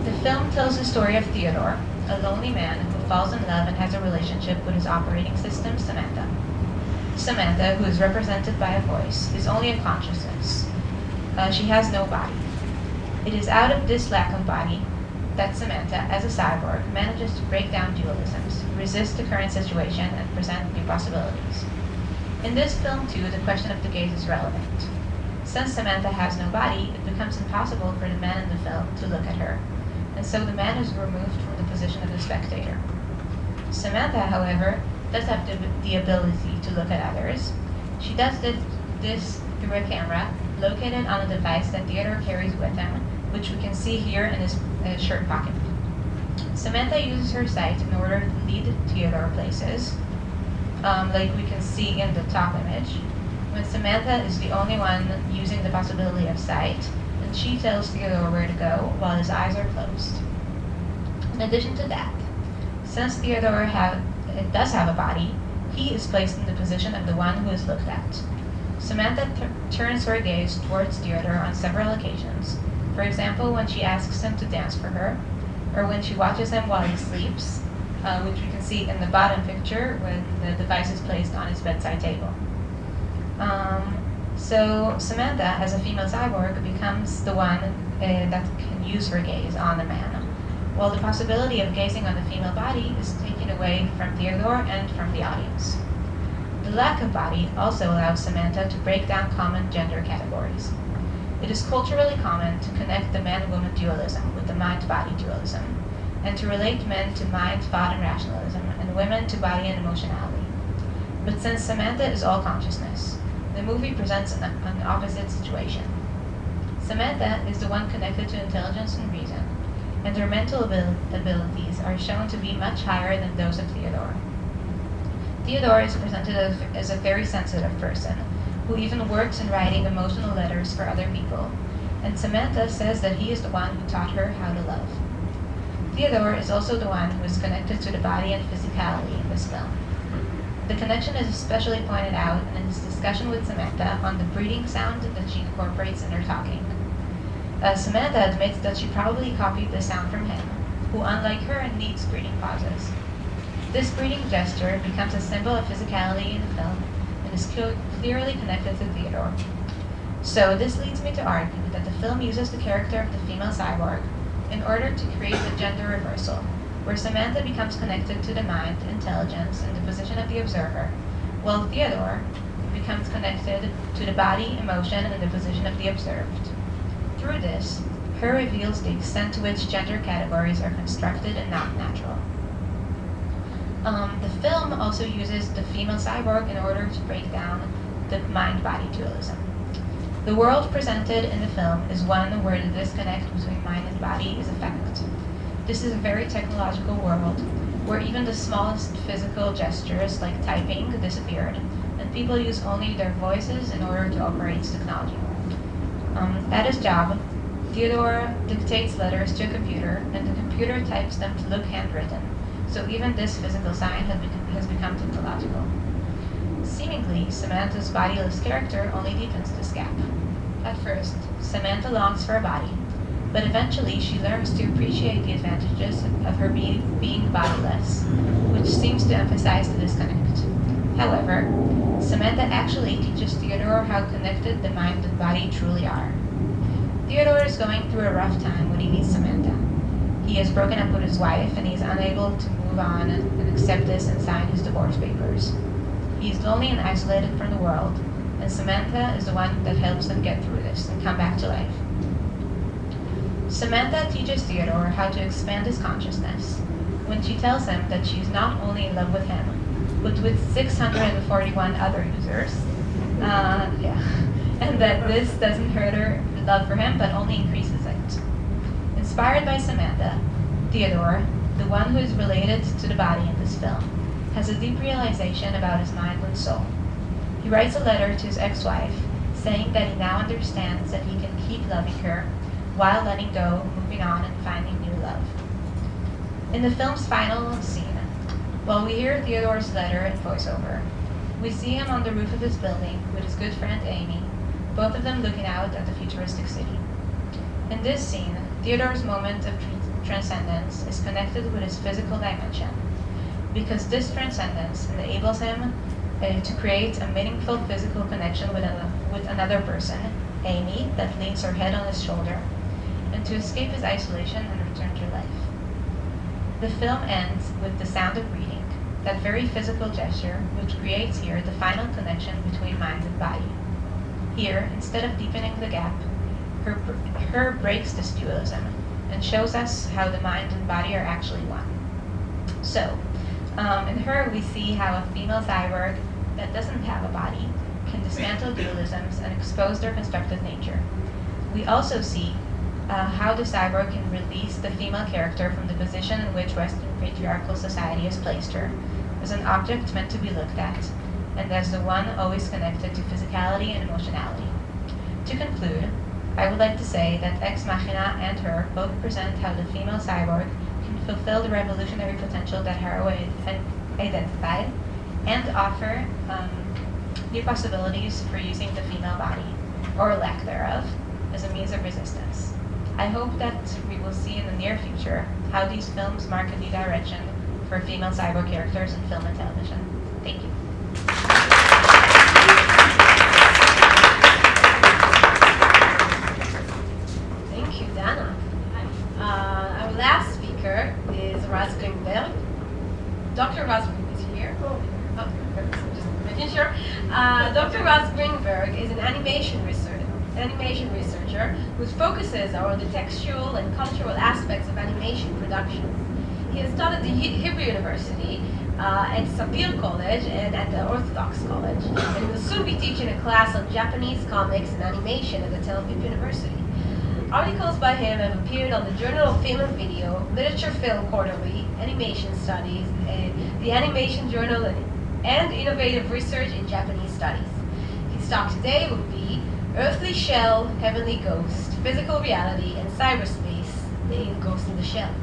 S4: The film tells the story of Theodore, a lonely man who falls in love and has a relationship with his operating system, Samantha. Samantha, who is represented by a voice, is only a consciousness. She has no body. It is out of this lack of body that Samantha, as a cyborg, manages to break down dualisms, resist the current situation, and present new possibilities. In this film, too, the question of the gaze is relevant. Since Samantha has no body, it becomes impossible for the man in the film to look at her, and so the man is removed from the position of the spectator. Samantha, however, does have the ability to look at others. She does this through a camera located on a device that Theodore carries with him, which we can see here in his shirt pocket. Samantha uses her sight in order to lead Theodore places, like we can see in the top image, when Samantha is the only one using the possibility of sight, and she tells Theodore where to go while his eyes are closed. In addition to that, since Theodore does have a body, he is placed in the position of the one who is looked at. Samantha turns her gaze towards Theodore on several occasions, for example when she asks him to dance for her, or when she watches him while he sleeps, which we can see in the bottom picture when the device is placed on his bedside table. So Samantha, as a female cyborg, becomes the one that can use her gaze on the man, while the possibility of gazing on the female body is taken away from Theodore and from the audience. The lack of body also allows Samantha to break down common gender categories. It is culturally common to connect the man-woman dualism with the mind-body dualism, and to relate men to mind, thought, and rationalism, and women to body and emotionality. But since Samantha is all consciousness, the movie presents an opposite situation. Samantha is the one connected to intelligence and reason, and her mental abilities are shown to be much higher than those of Theodore. Theodore is presented as a very sensitive person, who even works in writing emotional letters for other people, and Samantha says that he is the one who taught her how to love. Theodore is also the one who is connected to the body and physicality in this film. The connection is especially pointed out in his discussion with Samantha on the breathing sound that she incorporates in her talking. Samantha admits that she probably copied the sound from him, who, unlike her, needs breathing pauses. This breathing gesture becomes a symbol of physicality in the film and is clearly connected to Theodore. So this leads me to argue that the film uses the character of the female cyborg in order to create a gender reversal, where Samantha becomes connected to the mind, intelligence, and the position of the observer, while Theodore becomes connected to the body, emotion, and the position of the observed. Through this, her reveals the extent to which gender categories are constructed and not natural. The film also uses the female cyborg in order to break down the mind-body dualism. The world presented in the film is one where the disconnect between mind and body is a fact. This is a very technological world where even the smallest physical gestures like typing disappeared, and people use only their voices in order to operate technology. At his job, Theodore dictates letters to a computer, and the computer types them to look handwritten, so even this physical sign has become technological. Seemingly, Samantha's bodiless character only deepens this gap. At first, Samantha longs for a body, but eventually she learns to appreciate the advantages of her being bodiless, which seems to emphasize the disconnect. However, Samantha actually teaches Theodore how connected the mind and body truly are. Theodore is going through a rough time when he meets Samantha. He has broken up with his wife and he is unable to move on and accept this and sign his divorce papers. He is lonely and isolated from the world, and Samantha is the one that helps him get through this and come back to life. Samantha teaches Theodore how to expand his consciousness when she tells him that she is not only in love with him, but with 641 other users. And that this doesn't hurt her love for him, but only increases it. Inspired by Samantha, Theodore, the one who is related to the body in this film, has a deep realization about his mind and soul. He writes a letter to his ex-wife, saying that he now understands that he can keep loving her while letting go, moving on, and finding new love. In the film's final scene, while we hear Theodore's letter in voiceover, we see him on the roof of his building with his good friend Amy, both of them looking out at the futuristic city. In this scene, Theodore's moment of transcendence is connected with his physical dimension, because this transcendence enables him to create a meaningful physical connection with another person, Amy, that leans her head on his shoulder, and to escape his isolation and return to life. The film ends with the sound of reading, that very physical gesture which creates here the final connection between mind and body. Here, instead of deepening the gap, her breaks this dualism and shows us how the mind and body are actually one. So, in her we see how a female cyborg that doesn't have a body can dismantle dualisms and expose their constructive nature. We also see how the cyborg can release the female character from the position in which Western patriarchal society has placed her, as an object meant to be looked at, and as the one always connected to physicality and emotionality. To conclude, I would like to say that Ex Machina and Her both present how the female cyborg can fulfill the revolutionary potential that Her identified, and offer new possibilities for using the female body, or lack thereof, as a means of resistance. I hope that we will see in the near future how these films mark a new direction for female cyborg characters in film and television. Thank you.
S2: Thank you, Dana. Our last speaker is Raz Greenberg. Dr. Raz Greenberg is here. Just making sure. Dr. Raz Greenberg is an animation researcher whose focuses are on the textual and cultural aspects of animation production. He has taught at the Hebrew University, at Sapir College, and at the Orthodox College. And he will soon be teaching a class on Japanese comics and animation at the Tel Aviv University. Articles by him have appeared on the Journal of Film and Video, Literature Film Quarterly, Animation Studies, and the Animation Journal, and Innovative Research in Japanese Studies. His talk today will be Earthly Shell, Heavenly Ghost, Physical Reality, and Cyberspace, the Ghost in the Shell.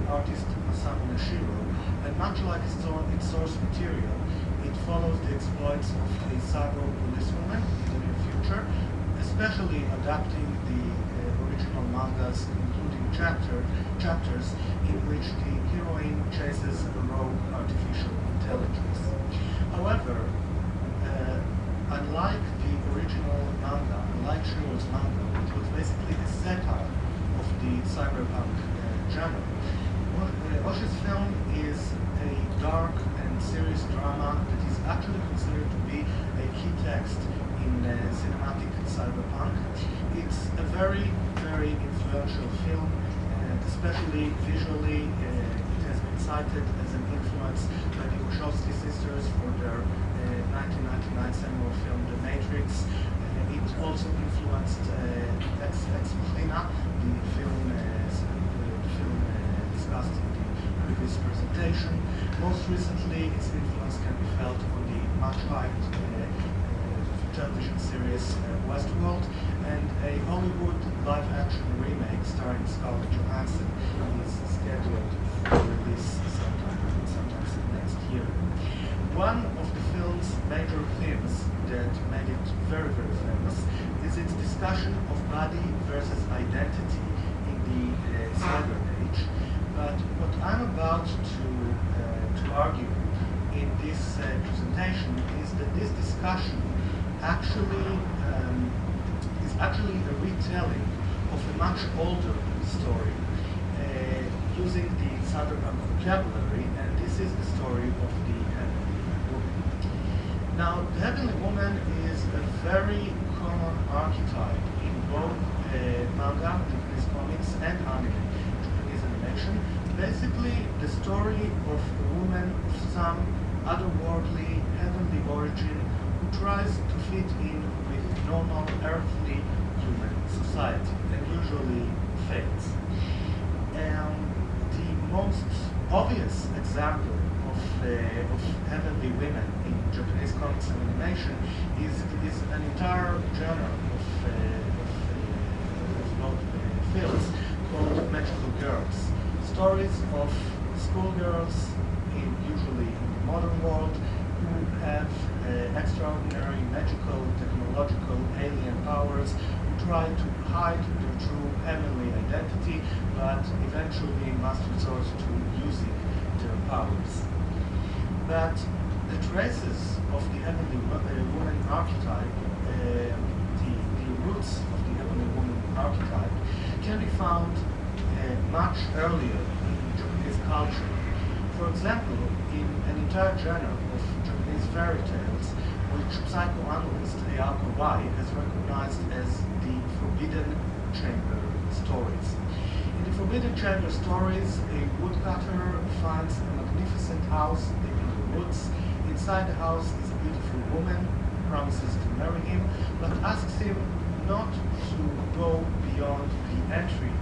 S5: artist Osamu Nashiro, and much like its source material, it follows the exploits of a cyborg policewoman in the near future, especially adapting the original mangas, including chapters in which the heroine chases a rogue artificial intelligence. However, unlike the original manga, unlike Shiro's manga, which was basically a satire of the cyberpunk genre, Oshi's film is a dark and serious drama that is actually considered to be a key text in cinematic cyberpunk. It's a very, very influential film, especially visually. It has been cited as an influence by the Wachowski sisters for their 1999 seminal film The Matrix. It also influenced Ex Machina, the film discussed in the previous presentation. Most recently, its influence can be felt on the much-hyped television series Westworld, and a Hollywood live-action remake starring Scarlett Johansson is scheduled for release sometime next year. One of the film's major themes that made it very, very famous is its discussion of body versus identity in the cyber age. But what I'm about to argue in this presentation is that this discussion is actually a retelling of a much older story using the cyberpunk vocabulary, and this is the story of the Heavenly Woman. Now, the Heavenly Woman is a very common archetype in both manga, Japanese comics, and anime, Japanese animation. Basically, the story of a woman of some otherworldly, heavenly origin who tries to fit in with normal earthly human society and usually fails. The most obvious example of heavenly women in Japanese comics and animation is an entire genre of films called Magical Girls. Stories of schoolgirls, usually in the modern world, who have extraordinary magical, technological, alien powers, who try to hide their true heavenly identity, but eventually must resort to using their powers. But the traces of the heavenly woman archetype, the roots of the heavenly woman archetype, can be found much earlier in Japanese culture. For example, in an entire genre of Japanese fairy tales, which psychoanalyst Yael Maurer has recognized as the Forbidden Chamber stories. In the Forbidden Chamber stories, a woodcutter finds a magnificent house in the woods. Inside the house is a beautiful woman who promises to marry him, but asks him not to go beyond the entry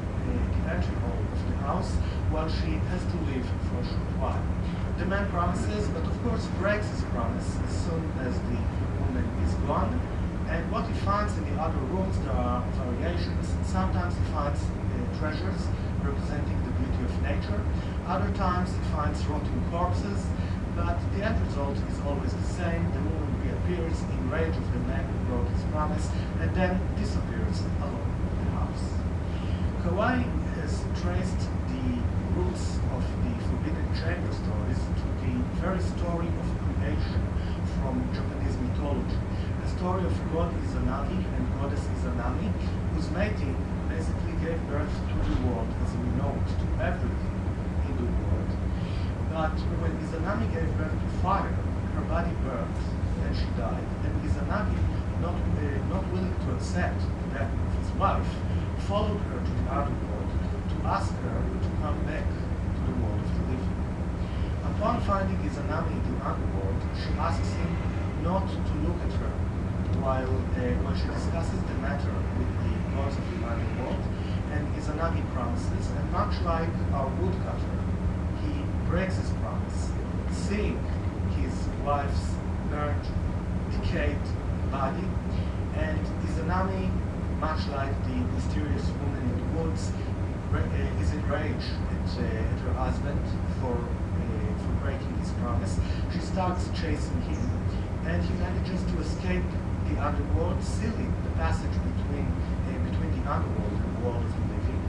S5: hall of the house while she has to leave for a short while. The man promises, but of course breaks his promise as soon as the woman is gone. And what he finds in the other rooms, there are variations. Sometimes he finds treasures representing the beauty of nature. Other times he finds rotting corpses. But the end result is always the same. The woman reappears in rage of the man who broke his promise and then disappears alone with the house. Kawaii has traced the roots of the Forbidden Chamber stories to the very story of creation from Japanese mythology. The story of God Izanagi and goddess Izanami, whose mating basically gave birth to the world as we know it, to everything in the world. But when Izanami gave birth to fire, her body burned and she died. And Izanagi, not willing to accept the death of his wife, followed her to the underworld to ask her to come back to the world of the living. Upon finding Izanami in the underworld, she asks him not to look at her while when she discusses the matter with the gods of the underworld, and Izanagi promises, and much like our woodcutter, he breaks his promise, seeing his wife's burnt, decayed body, and Izanami, much like the mysterious woman in the woods, is enraged at her husband for breaking his promise. She starts chasing him, and he manages to escape the underworld, sealing the passage between the underworld and the world of the living.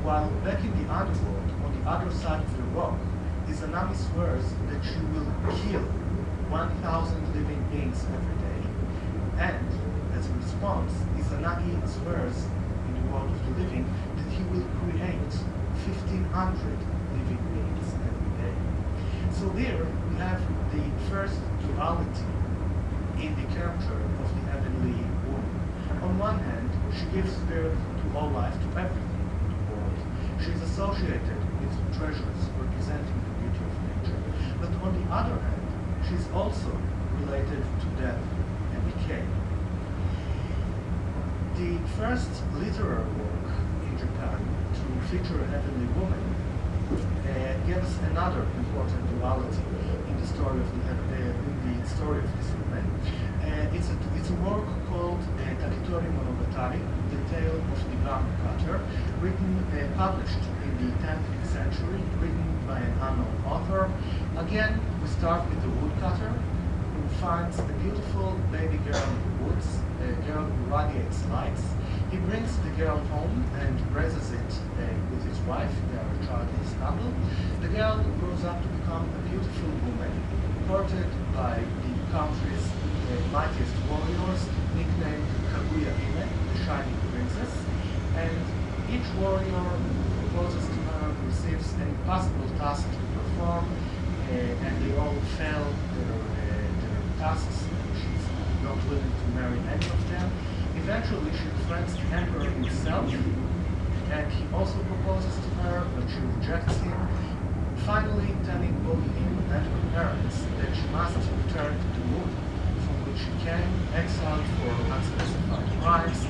S5: While back in the underworld, on the other side of the rock, Izanami swears that she will kill 1,000 living beings every day, and as a response, Izanagi swears in the world of the living that he will create 1,500 living beings every day. So there we have the first duality in the character of the heavenly woman. On one hand, she gives birth to all life, to everything in the world. She is associated with treasures representing the beauty of nature. But on the other hand, she is also related to death and decay. The first literary work in Japan to feature a heavenly woman gives another important duality in the story of this woman. It's a work called Takitori Monogatari, the tale of the bamboo cutter, published in the 10th century, written by an unknown author. Again, we start with the woodcutter, who finds a beautiful baby girl in the woods, a girl who radiates lights. He brings the girl home and raises it with his wife. They are a childless couple. The girl grows up to become a beautiful woman, courted by the country's mightiest warriors, nicknamed Kaguya Hime, the Shining Princess. And each warrior proposes to her, receives an impossible task to perform, and they all fail their tasks. She's not willing to marry any of them. Eventually, she befriends the emperor himself, and he also proposes to her, but she rejects him, finally telling both him and her parents that she must return to the moon, from which she came, exiled for unspecified crimes.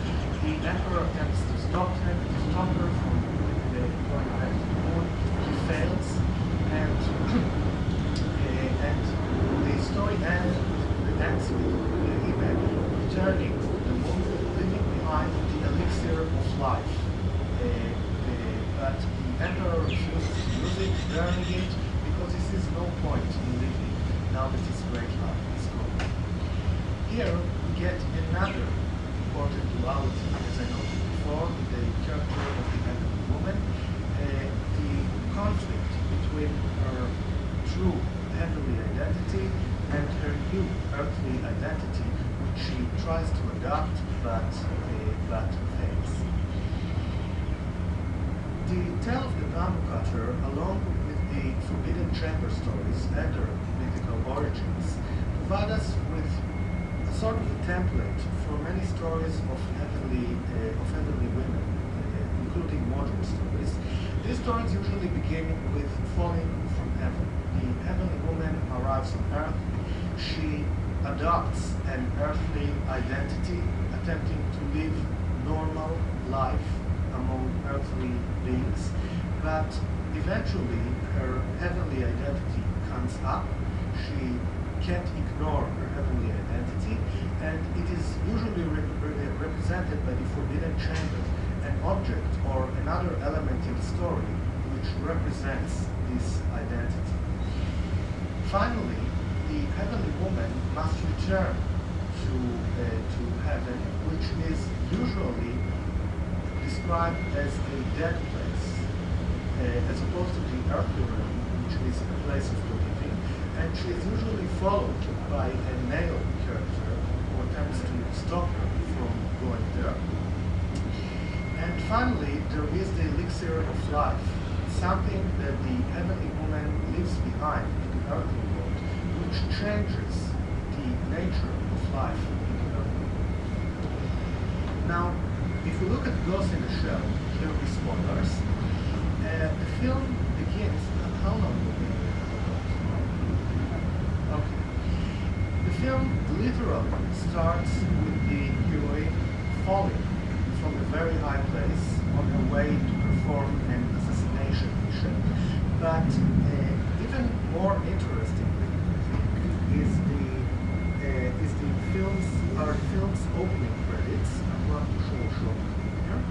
S5: The emperor attempts to stop her from going back to the moon. He fails, and the story ends with Hime returning to the moon, leaving behind the elixir of life. But the emperor refuses to use it, burning it, because he sees no point in living now that his great life is gone. Here we get another important duality, as I noted before, the character of the heavenly woman, the conflict between her true heavenly identity and her new earthly identity, which she tries to adopt but fails. The tale of the bamboo cutter, along with the Forbidden Chamber stories and their mythical origins, provide us with a sort of a template for many stories of heavenly women, including modern stories. These stories usually begin with falling from heaven. The heavenly woman arrives on earth. She adopts an earthly identity, attempting to live normal life among earthly beings, but eventually her heavenly identity comes up. She can't ignore her heavenly identity, and it is usually represented by the Forbidden Chamber, an object or another element in the story which represents this identity. Finally, the heavenly woman must return to heaven, which is usually described as a dead place, as opposed to the earthly realm, which is a place of the living, and she is usually followed by a male character who attempts to stop her from going there. And finally, there is the elixir of life, something that the heavenly woman leaves behind in the earthly world, which changes the nature of life in the earthly world. Now, if we look at Ghost in the Shell, here with spoilers, the film begins. How long will we Okay. The film literally starts with the heroine falling from a very high place on her way to perform an assassination mission. But even more interestingly, is the film's opening credits. I'm going to show here.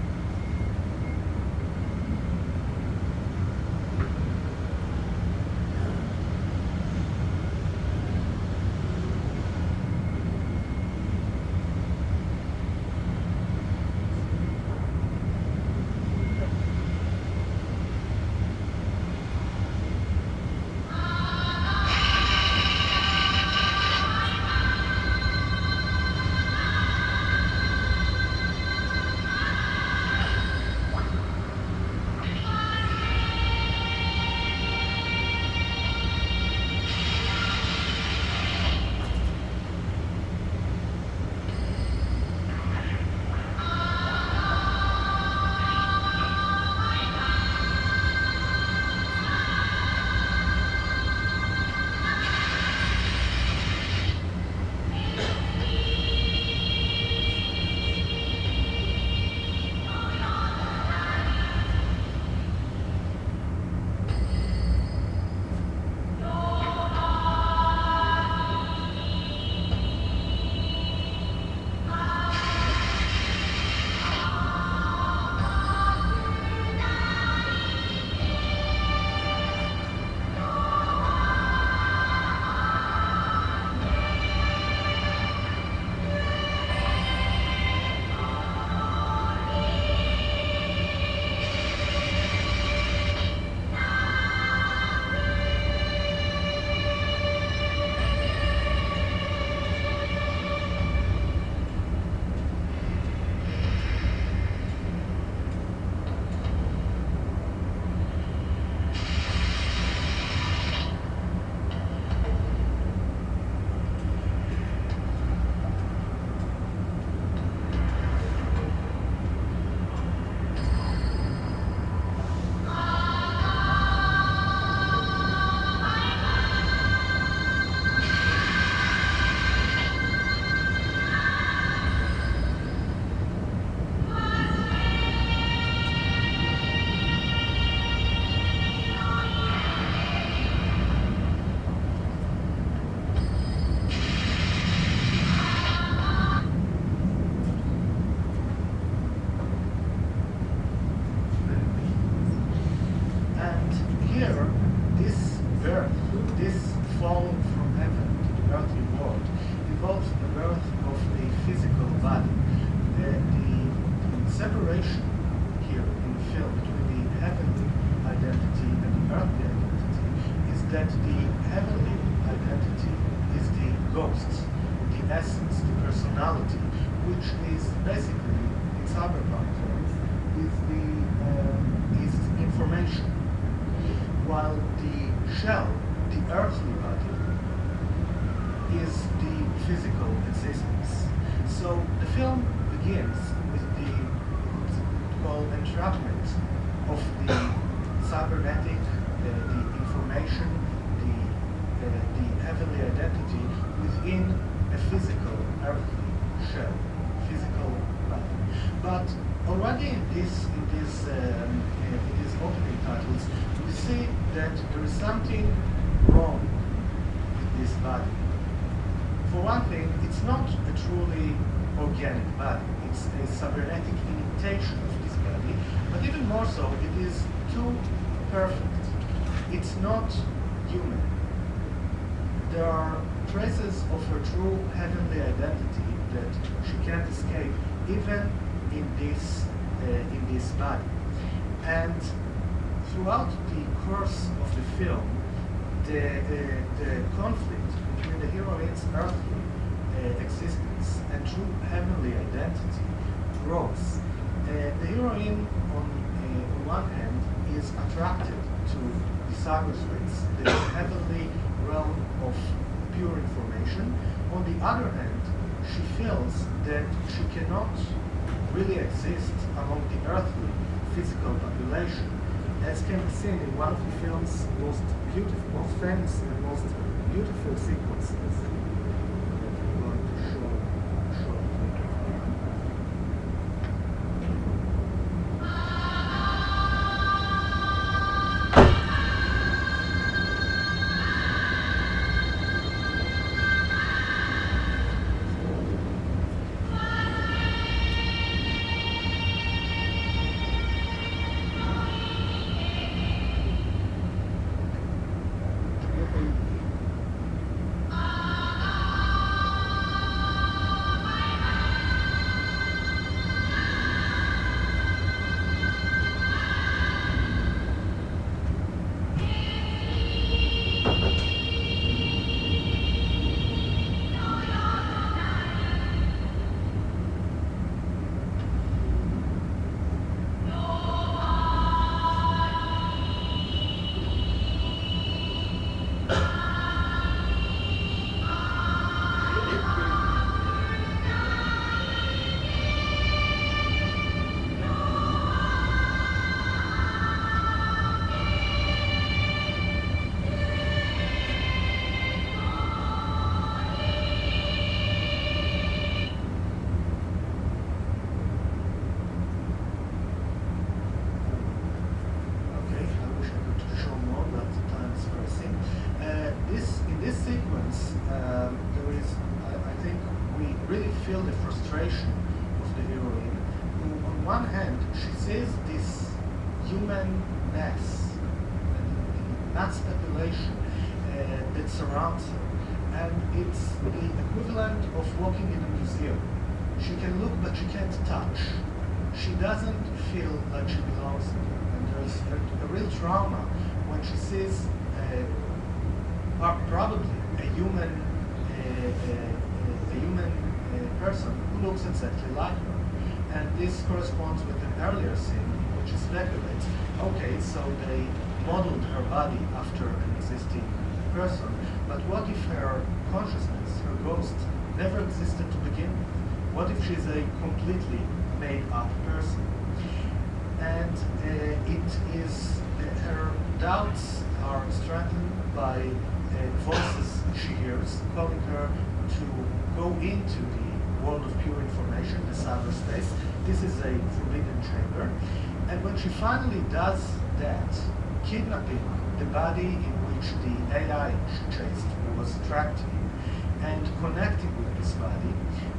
S5: that the heavenly identity is the ghost, the essence, the personality, which is basically, in cyberpunk terms, is information, while the shell, the earthly body, is the physical existence. So the film begins with the entrapment of the cybernetic, the information, the heavenly identity within a physical earthly shell, physical body. But already in these opening titles, we see that there is something wrong with this body. For one thing, it's not a truly organic body. It's a cybernetic imitation of this body, but even more so, it is too perfect. It's not human. There are traces of her true heavenly identity that she can't escape, even in this body. And throughout the course of the film, the conflict between the heroine's earthly existence and true heavenly identity grows. The heroine, on one hand, is attracted to the cyberspace, the heavenly realm of pure information. On the other hand, she feels that she cannot really exist among the earthly physical population, as can be seen in one of the film's most beautiful, most famous and most beautiful sequences. I'm going to show feel the frustration of the heroine, who on one hand, she sees this humanness and mass population that surrounds her, and it's the equivalent of walking in a museum. She can look, but she can't touch. She doesn't feel like she belongs there, and there's a real trauma when she sees probably a human person who looks exactly like her. And this corresponds with an earlier scene in which she speculates, okay, so they modeled her body after an existing person, but what if her consciousness, her ghost, never existed to begin with? What if she's a completely made-up person? And her doubts are strengthened by voices she hears calling her to go into the world of pure information, the cyberspace. This is a forbidden chamber. And when she finally does that, kidnapping the body in which the AI she chased was trapped in, and connecting with this body,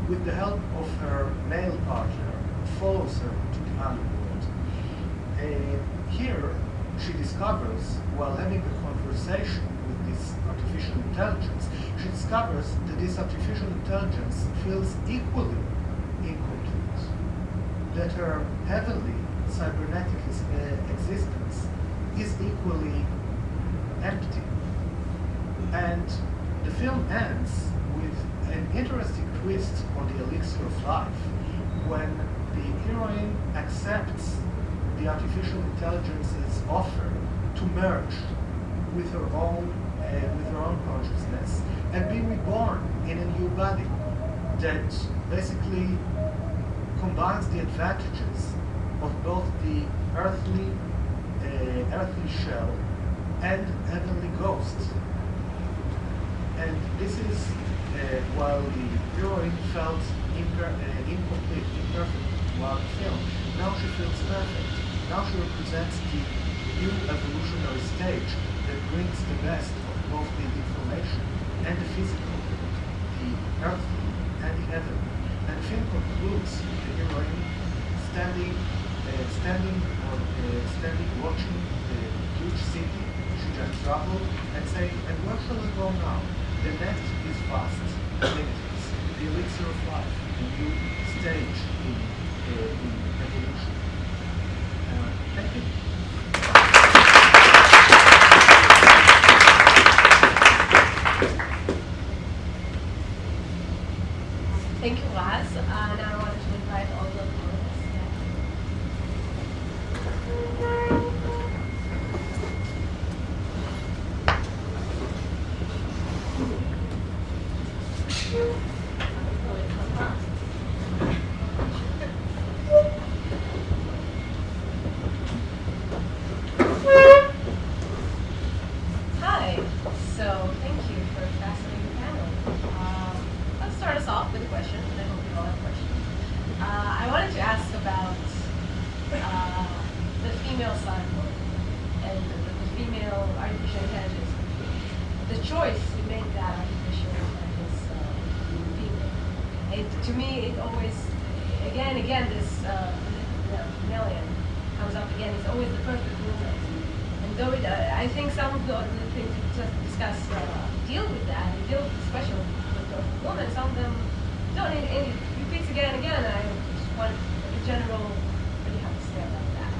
S5: with the help of her male partner, follows her to the underworld. Here, she discovers, while having a conversation with this artificial intelligence, she discovers that this artificial intelligence feels equally incomplete, that her heavenly cybernetic existence is equally empty. And the film ends with an interesting twist on the elixir of life when the heroine accepts the artificial intelligence's offer to merge with her own consciousness and be reborn in a new body that basically combines the advantages of both the earthly shell and heavenly ghost. And this is while the heroine felt incomplete, imperfect while the film. Now she feels perfect. Now she represents the new evolutionary stage that brings the best of both the information and the physical, the earthly and the heavenly. And the film concludes with the heroine standing, watching the huge city she just traveled, and saying, "And where shall I go now? The net is vast, limitless. The elixir of life, a new stage in evolution." Thank you.
S2: Thank you, Raz. Now I wanted to invite all the panelists. Hi. So thank you for a fascinating panel. Let's start us off with a question, and I hope you all have questions. I wanted to ask about the female cyborg and the female artificial intelligence. The choice to make that artificial intelligence female. To me, it always, again, this million comes up again. It's always the perfect woman. And though I think some of the things we just discussed deal with that, they deal with the question of the perfect woman. Some of them don't. And it repeats again and again. I just want a general, what do you have to say about that?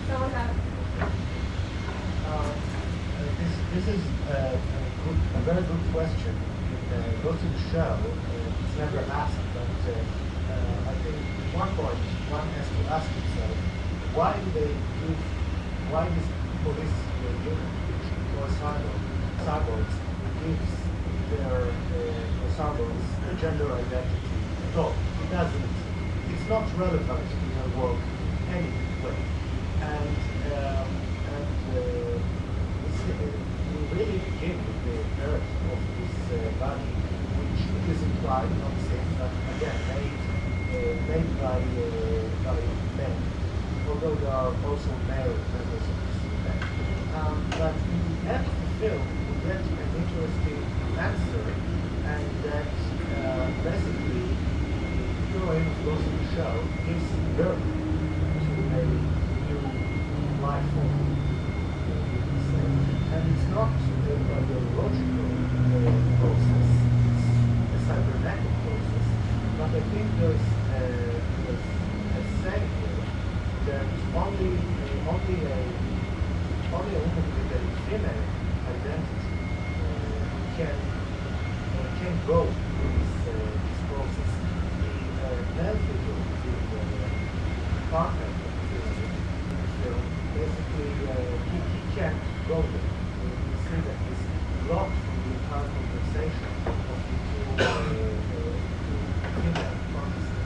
S2: Someone have?
S6: This is a very good question. It goes to the show. It's never asked, but I think at one point one has to ask himself, why this police unit or cyborgs gives their cyborgs a gender identity at all? It doesn't. It's not relevant to their work anyway. And we really begin with the birth of this body, which is implied, not seen, but again made by men, although there are also male members of this band. But in the end of the film, we get an interesting answer, and that basically the heroine of Ghost in the Show gives birth to a new life form. And it's not a biological process, it's a cybernetic process, but I think there's a saying here that only a woman with a female identity can go through this process. The male figure, the partner of the film, basically he can't go there. We see that he's blocked from the entire conversation of the two female consciousnesses.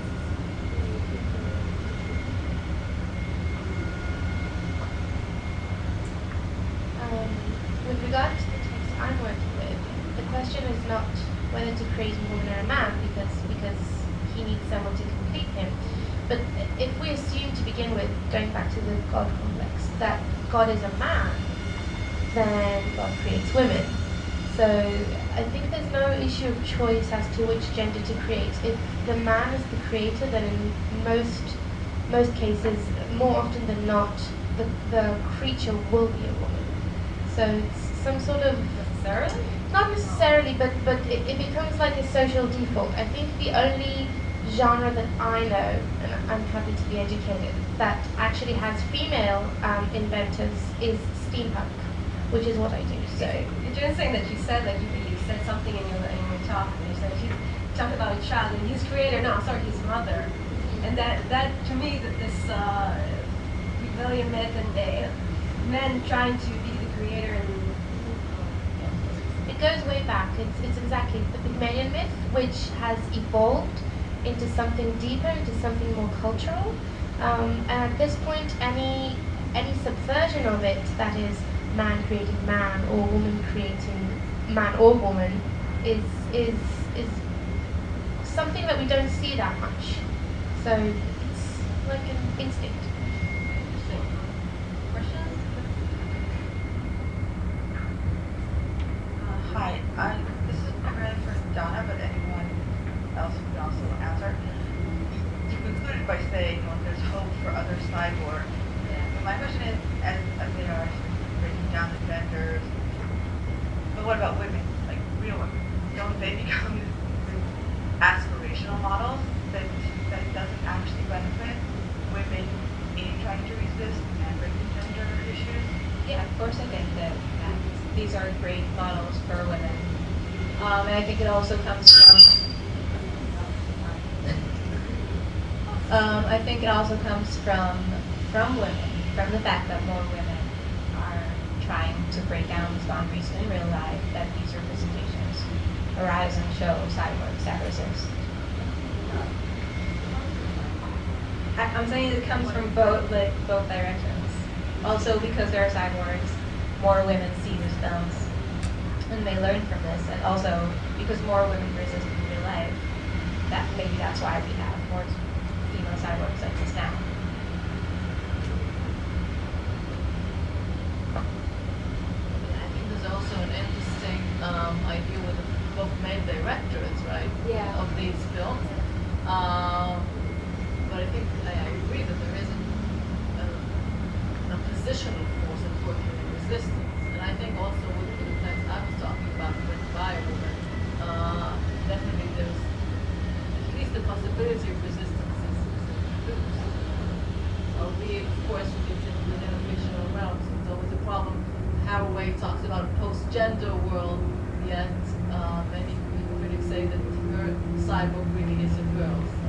S3: With regard to the text I'm working with, the question is not whether to create a woman or a man because he needs someone to complete him. But if we assume to begin with, going back to the God complex, that God is a man, then God creates women. So I think there's no issue of choice as to which gender to create. If the man is the creator, then in most cases, more often than not, the creature will be a woman. So it's some sort of...
S2: Necessarily?
S3: Not necessarily, but it becomes like a social default. I think the only genre that I know, and I'm happy to be educated, that actually has female inventors is steampunk, which is what I do. So
S2: It's interesting that you said that you said something in your talk, and you said you talked about a child and his creator, no, sorry, his mother, and that to me this rebellion myth and men trying to be the creator and
S3: it goes way back. It's exactly the Pygmalion myth, which has evolved into something deeper, into something more cultural. And at this point, any subversion of it, that is man creating man or woman creating man or woman, is something that we don't see that much. So it's like an instinct.
S1: Questions?
S7: Hi, this is primarily for Donna, but anyone else can also answer. You concluded by saying there's hope for other cyborgs. But my question is, as they are breaking down the genders, but what about women, like real women? Don't they become aspirational models that doesn't actually benefit women in trying to resist and breaking gender issues?
S4: Yeah, of course I think that these are great models for women. And I think it also comes from women, from the fact that more women are trying to break down these boundaries in real life, that these representations arise and show cyborgs that resist. I'm saying it comes from both directions. Also because there are cyborgs, more women see these films and they learn from this, and also because more women resist in real life, maybe that's why we have more female cyborgs like this now.
S1: I think there's also an interesting idea with both male directors, right?
S2: Yeah.
S1: Of these films. But I think I agree that there isn't a positional force in working in resistance. And I think also with the text I was talking about with Biowoman, definitely there's at least the possibility of resistance is introduced. Albeit, of course, within a fictional realm, so it's always a problem. Haraway talks about a post-gender world, yet many critics say that her cyborg really is a girl. So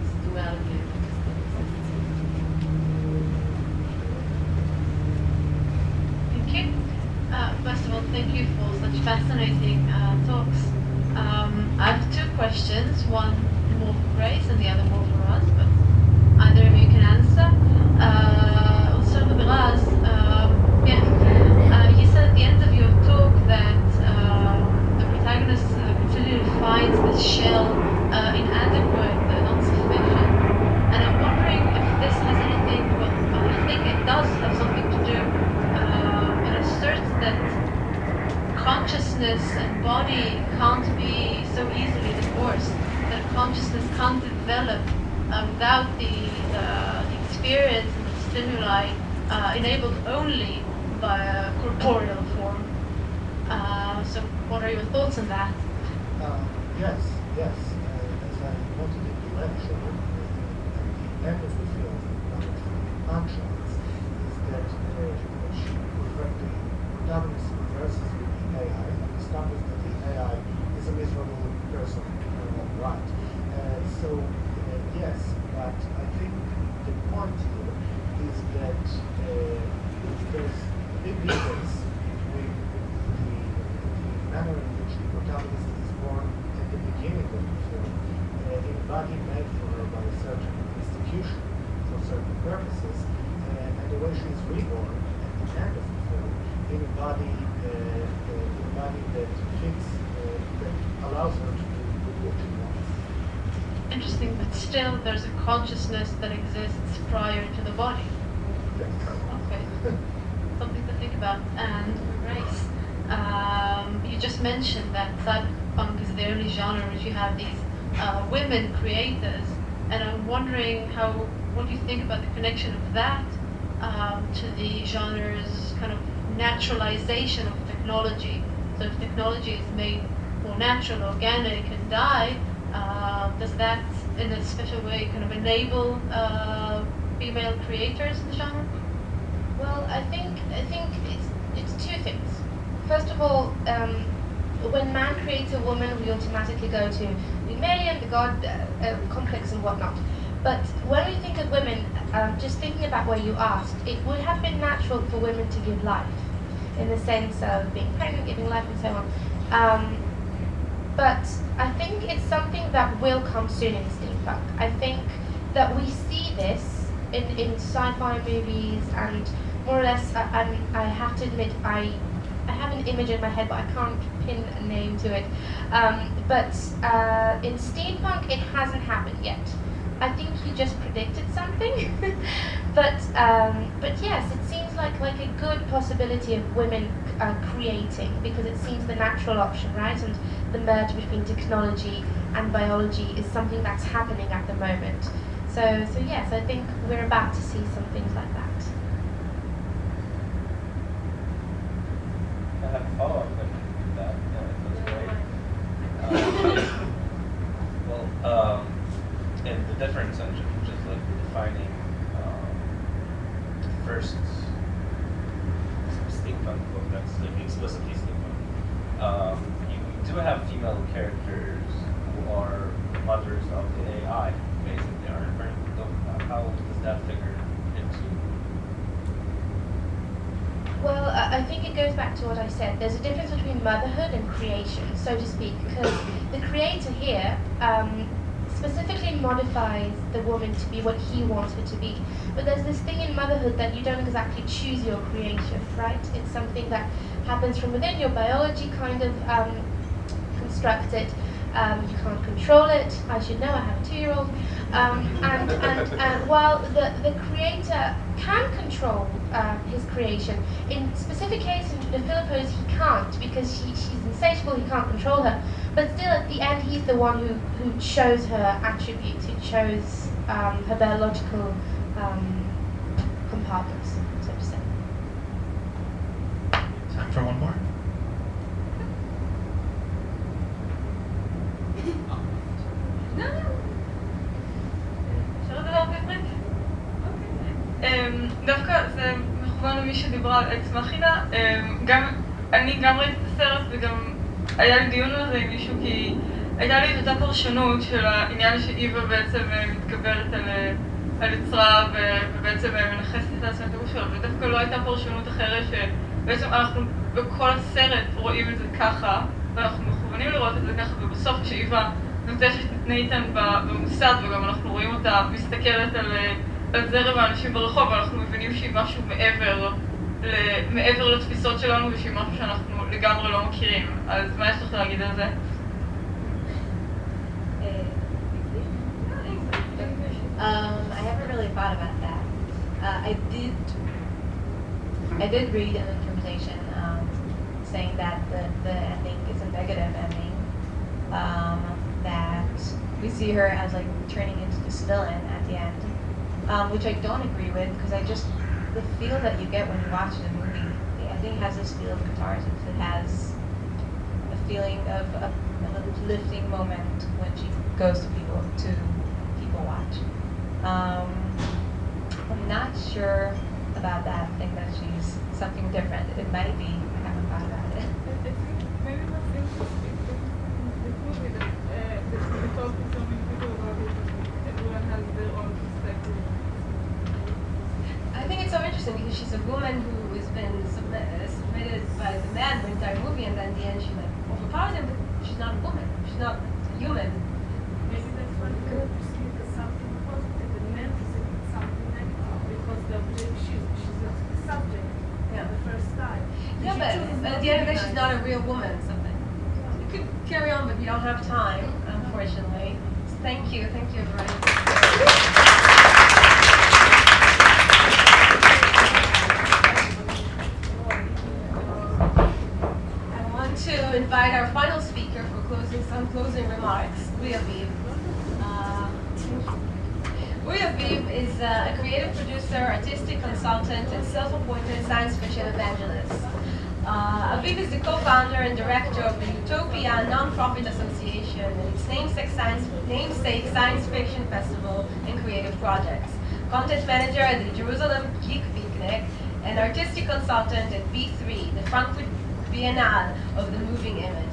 S1: it's duality.
S8: Thank you. First of all, thank you for such fascinating talks. I have two questions, one more for Grace and the other more for us, but either of you can answer. We'll start with Raz. You said at the end of your talk that the protagonist continually finds this shell inadequate, not sufficient. And I'm wondering if this has anything, well, I think it does have something to do. It asserts that consciousness and body can't be so easily divorced, that consciousness can't develop without the experience and the stimuli enabled only by a corporeal form. So what are your thoughts on that?
S6: Yes. As I noted in the lecture, at the end of the film, one of the punchlines is that the protagonist converses with the AI and discovers that the AI is a miserable person in her own right. Yes, but I think the point here is that there's a big difference between the manner in which the protagonist is born at the beginning of the film, in a body made for her by a certain institution for certain purposes, and the way she is reborn at the end of the film in a body that fits, that allows her to do what she wants.
S8: Interesting, but still there's a consciousness that exists prior to the body.
S6: Yes.
S8: Okay. Something to think about. And Grace, you just mentioned that cyberpunk is the only genre in which you have these women creators, and I'm wondering what do you think about the connection of that to the genre's kind of naturalization of technology? So if technology is made more natural, organic, and die, does that in a special way, kind of enable female creators in the genre?
S3: Well, I think it's two things. First of all, when man creates a woman, we automatically go to the Malian, the god complex and whatnot. But when we think of women, just thinking about where you asked, it would have been natural for women to give life, in the sense of being pregnant, giving life, and so on. But I think it's something that will come soon in steampunk. I think that we see this in sci-fi movies, and more or less, I have to admit, I have an image in my head, but I can't pin a name to it. But in steampunk, it hasn't happened yet. I think he just predicted something, but yes, it seems like a good possibility of women creating, because it seems the natural option, right? And the merge between technology and biology is something that's happening at the moment. So yes, I think we're about to see some things like that.
S9: I have a follow-up question to that. That's great. And the difference in just like defining first steampunk book that's like explicitly steampunk. You do have female characters who are mothers of the AI, basically, aren't right? How does that figure into?
S3: Well, I think it goes back to what I said. There's a difference between motherhood and creation, so to speak, because the creator here specifically modifies the woman to be what he wants her to be. But there's this thing in motherhood that you don't exactly choose your creation, right? It's something that happens from within your biology, kind of constructed. You can't control it. I should know, I have a 2-year-old. And while the creator can control his creation, in specific cases, in the Fillipo's, he can't, because she's insatiable, he can't control her. But still, at the end, he's the one who chose her attributes, who chose her biological compartments, so to say.
S10: Time for one more?
S1: אפשר לדבר בעברית? דווקא זה מכוון למי שדיברה על אקס מכינה. אני גם ראיתי את הסרט וגם היה לי דיון על זה עם מישהו, כי הייתה לי את אותה פרשנות של העניין שאיווה בעצם מתגברת על יצרה ובעצם מנכסת את עצמה את הגוף שלה, ודווקא לא הייתה פרשנות אחרת שבעצם אנחנו בכל הסרט רואים את זה ככה ואנחנו מכוונים לראות את זה ככה, ובסוף כשאיווה נוטשת את נייתן במוסד וגם אנחנו רואים אותה מסתכלת על זרם האנשים ברחוב, ואנחנו מבינים שהיא משהו מעבר לתפיסות שלנו ושהיא משהו שאנחנו לגמרי לא מכירים. אז מה יש לך להגיד על זה?
S4: I haven't really thought about that. I did read an interpretation saying that the ending is a negative ending. That we see her as like turning into this villain at the end, which I don't agree with, because the feel that you get when you watch the movie, the ending has this feel of catharsis. It has a feeling of a lifting moment when she goes to people watch. I'm not sure about that thing that she's something different. It might be. I haven't thought about it.
S11: Maybe what's interesting in the movie that we talk to so many people about it, everyone has their own perspective.
S2: I think it's so interesting because she's a woman who has been submitted by the man the entire movie, and then in the end she like overpowers him, but she's not a woman. She's not human.
S11: Maybe that's what the girl perceived as something positive, and the man perceived as something negative, because she's a subject the first time.
S2: Yeah, but at the end of the day, she's not a real woman. So you could carry on, but we don't have time, unfortunately. So thank you, everybody. I want to invite our final speaker for some closing remarks, Yael. Yael is a creative producer, artistic consultant, and self-appointed science fiction evangelist. Aviv is the co-founder and director of the Utopia non-profit association and its namesake science fiction festival and creative projects. Content manager at the Jerusalem Geek Picnic and artistic consultant at B3, the Frankfurt Biennale of the Moving Image.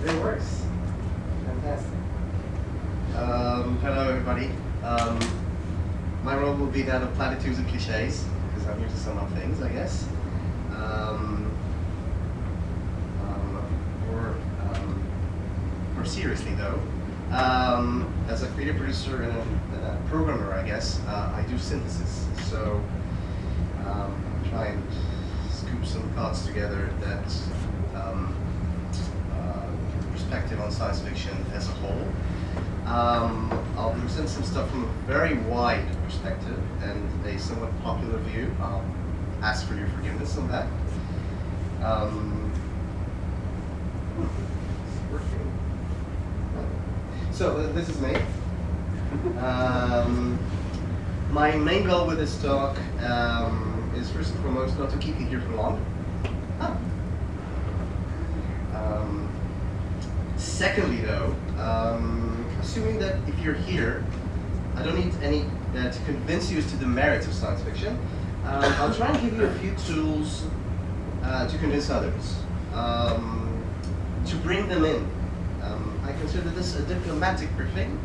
S10: It works. Fantastic. Hello, everybody. My role will be that of platitudes and cliches, because I'm here to sum up things, I guess. More seriously, though, as a creative producer and a programmer, I guess, I do synthesis. So try and scoop some thoughts together that perspective on science fiction as a whole. I'll present some stuff from a very wide perspective and a somewhat popular view. I'll ask for your forgiveness on that. So this is me. My main goal with this talk is first and foremost not to keep you here for long. Secondly, though, assuming that if you're here, I don't need any to convince you as to the merits of science fiction. I'll try and give you a few tools to convince others, to bring them in. I consider this a diplomatic briefing,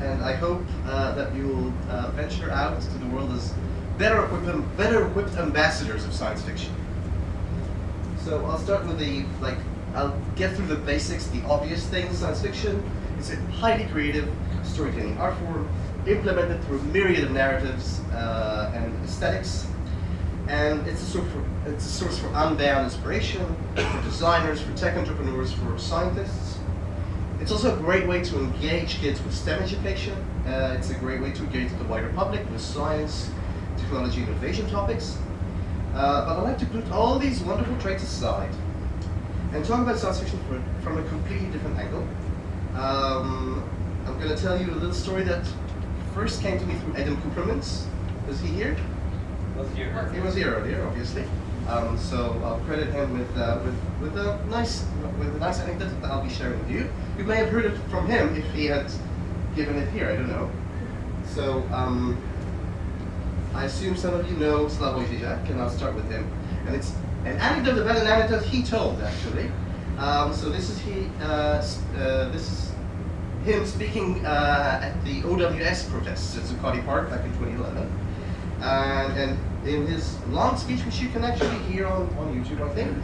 S10: and I hope that you will venture out to the world as better equipped ambassadors of science fiction. So I'll start with I'll get through the basics, the obvious things. Science fiction is a highly creative storytelling art form, implemented through a myriad of narratives and aesthetics, and it's a source for unbound inspiration for designers, for tech entrepreneurs, for scientists. It's also a great way to engage kids with STEM education. It's a great way to engage the wider public with science, technology, and innovation topics. But I'd like to put all these wonderful traits aside and talk about science fiction from a completely different angle. I'm going to tell you a little story that first came to me through Adam Cooperman's. Was he here? He was here earlier, obviously. So I'll credit him with a nice anecdote that I'll be sharing with you. You may have heard it from him if he had given it here. I don't know. So I assume some of you know Slavoj Žižek, and I'll start with him. And it's an anecdote about an anecdote he told, actually. So this is him speaking at the OWS protests at Zuccotti Park back in 2011. And in his long speech, which you can actually hear on YouTube, I think,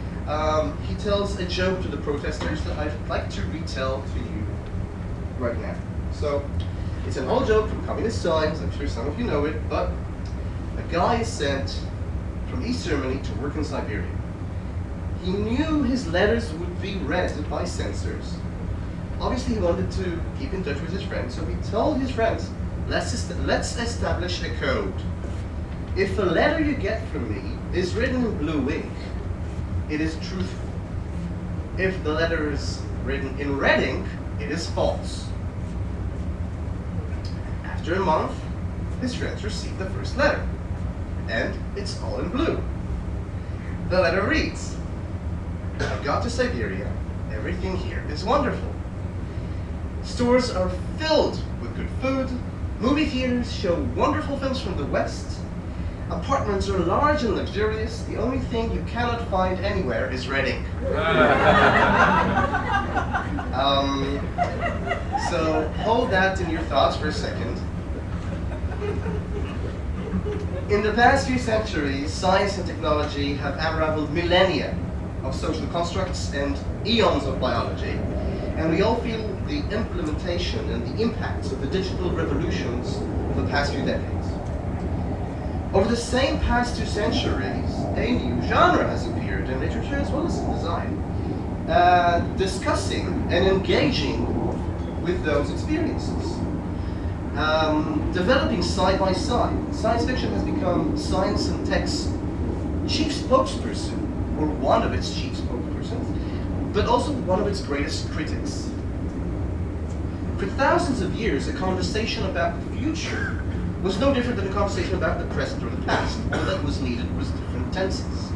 S10: he tells a joke to the protesters that I'd like to retell to you right now. So it's an old joke from communist times. I'm sure some of you know it, but a guy is sent from East Germany to work in Siberia. He knew his letters would be read by censors. Obviously, he wanted to keep in touch with his friends, so he told his friends, let's establish a code. If the letter you get from me is written in blue ink, it is truthful. If the letter is written in red ink, it is false. After a month, his friends received the first letter, and it's all in blue. The letter reads, I got to Siberia, everything here is wonderful. Stores are filled with good food, movie theaters show wonderful films from the West, apartments are large and luxurious, the only thing you cannot find anywhere is red ink. So hold that in your thoughts for a second. In the past few centuries, science and technology have unraveled millennia of social constructs and eons of biology, and we all feel the implementation and the impacts of the digital revolutions of the past few decades. Over the same past 2 centuries, a new genre has appeared in literature as well as in design, discussing and engaging with those experiences. Developing side by side, science fiction has become science and tech's chief spokesperson, or one of its chief spokespersons, but also one of its greatest critics. For thousands of years, a conversation about the future was no different than a conversation about the present or the past. All that was needed was different tenses.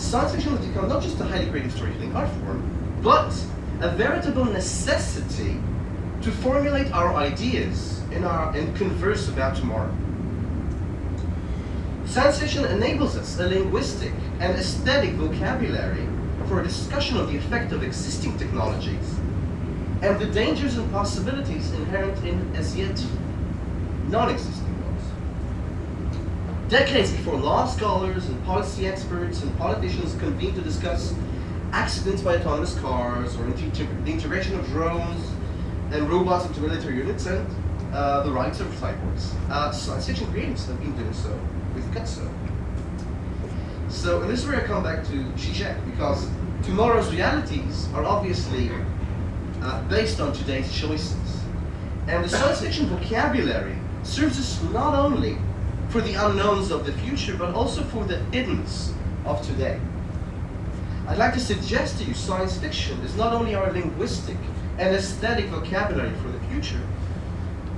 S10: Science fiction has become not just a highly creative storytelling art form, but a veritable necessity to formulate our ideas and converse about tomorrow. Science fiction enables us a linguistic and aesthetic vocabulary for a discussion of the effect of existing technologies and the dangers and possibilities inherent in as yet non-existing ones. Decades before law scholars and policy experts and politicians convened to discuss accidents by autonomous cars or the integration of drones and robots into military units and the rights of cyborgs, science fiction creators have been doing so with gusto. So, and this is where I come back to Zizek, because tomorrow's realities are obviously based on today's choices. And the science fiction vocabulary serves us not only for the unknowns of the future, but also for the hiddens of today. I'd like to suggest to you science fiction is not only our linguistic and aesthetic vocabulary for the future,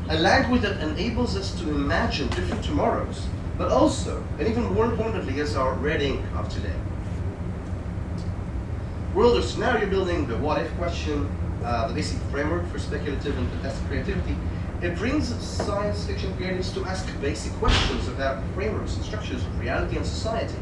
S10: a language that enables us to imagine different tomorrows, but also, and even more importantly, is our reading of today. World of scenario building, the what-if question, the basic framework for speculative and fantastic creativity, it brings science fiction creators to ask basic questions about the frameworks and structures of reality and society.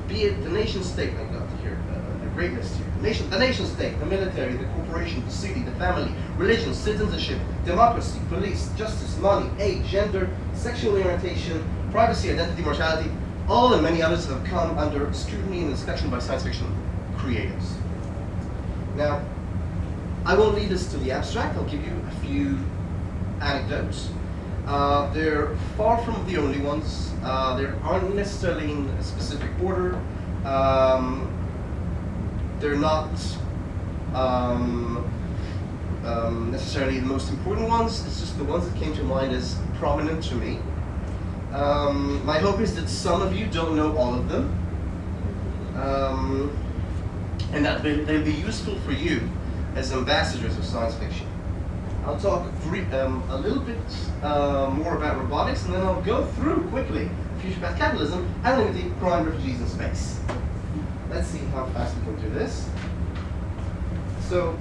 S10: Be it the nation state, I got here, a great list here. The nation state, the military, the corporation, the city, the family, religion, citizenship, democracy, police, justice, money, age, gender, sexual orientation, privacy, identity, mortality, all and many others have come under scrutiny and inspection by science fiction creators. Now, I won't lead us to the abstract, I'll give you a few anecdotes. They're far from the only ones. They aren't necessarily in a specific order. They're not necessarily the most important ones. It's just the ones that came to mind as prominent to me. My hope is that some of you don't know all of them, and that they'll be useful for you as ambassadors of science fiction. I'll talk a little bit more about robotics, and then I'll go through quickly future path capitalism, anonymity, crime, refugees, and space. Let's see how fast we can do this. So,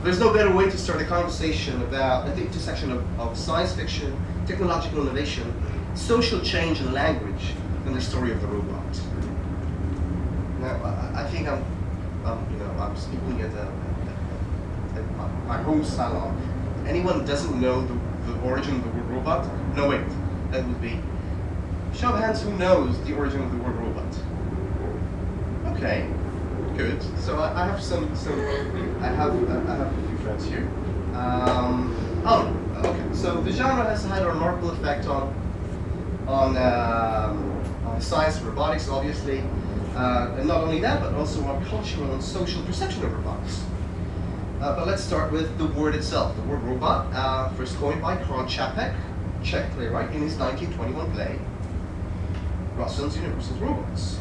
S10: there's no better way to start a conversation about the intersection of science fiction, technological innovation, social change, and language than the story of the robot. Now, I think I'm speaking at my home salon. Anyone doesn't know the origin of the word robot? No, wait, that would be show of hands who knows the origin of the word robot. Okay, good. So I have I have a few friends here. Okay. So the genre has had a remarkable effect on science and robotics, obviously, and not only that, but also our cultural and social perception of robotics. But let's start with the word itself. The word robot, first coined by Karl Čapek, Czech playwright, in his 1921 play, Rossum's Universal Robots.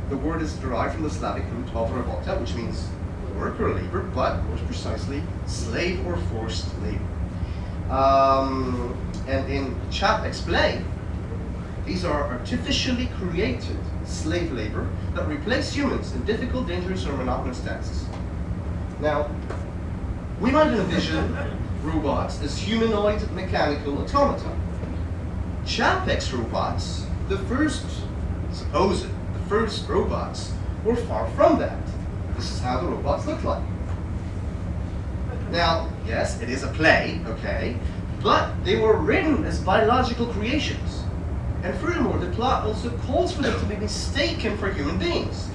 S10: The word is derived from the Slavic root of robota, which means work or labor, but more precisely, slave or forced labor. And in Čapek's play, these are artificially created slave labor that replace humans in difficult, dangerous, or monotonous tasks. Now, we might envision robots as humanoid mechanical automata. Čapek's robots, the first robots, were far from that. This is how the robots look like. Now, yes, it is a play, okay, but they were written as biological creations. And furthermore, the plot also calls for them to be mistaken for human beings,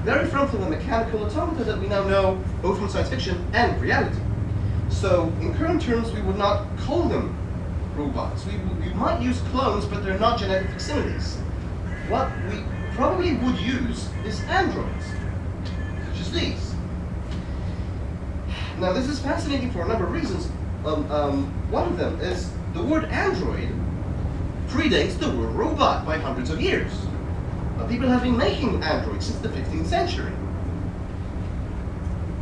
S10: very different from the mechanical automata that we now know both from science fiction and reality. So, in current terms, we would not call them robots. We might use clones, but they're not genetic facsimiles. What we probably would use is androids, such as these. Now, this is fascinating for a number of reasons. One of them is the word android predates the word robot by hundreds of years. People have been making androids since the 15th century.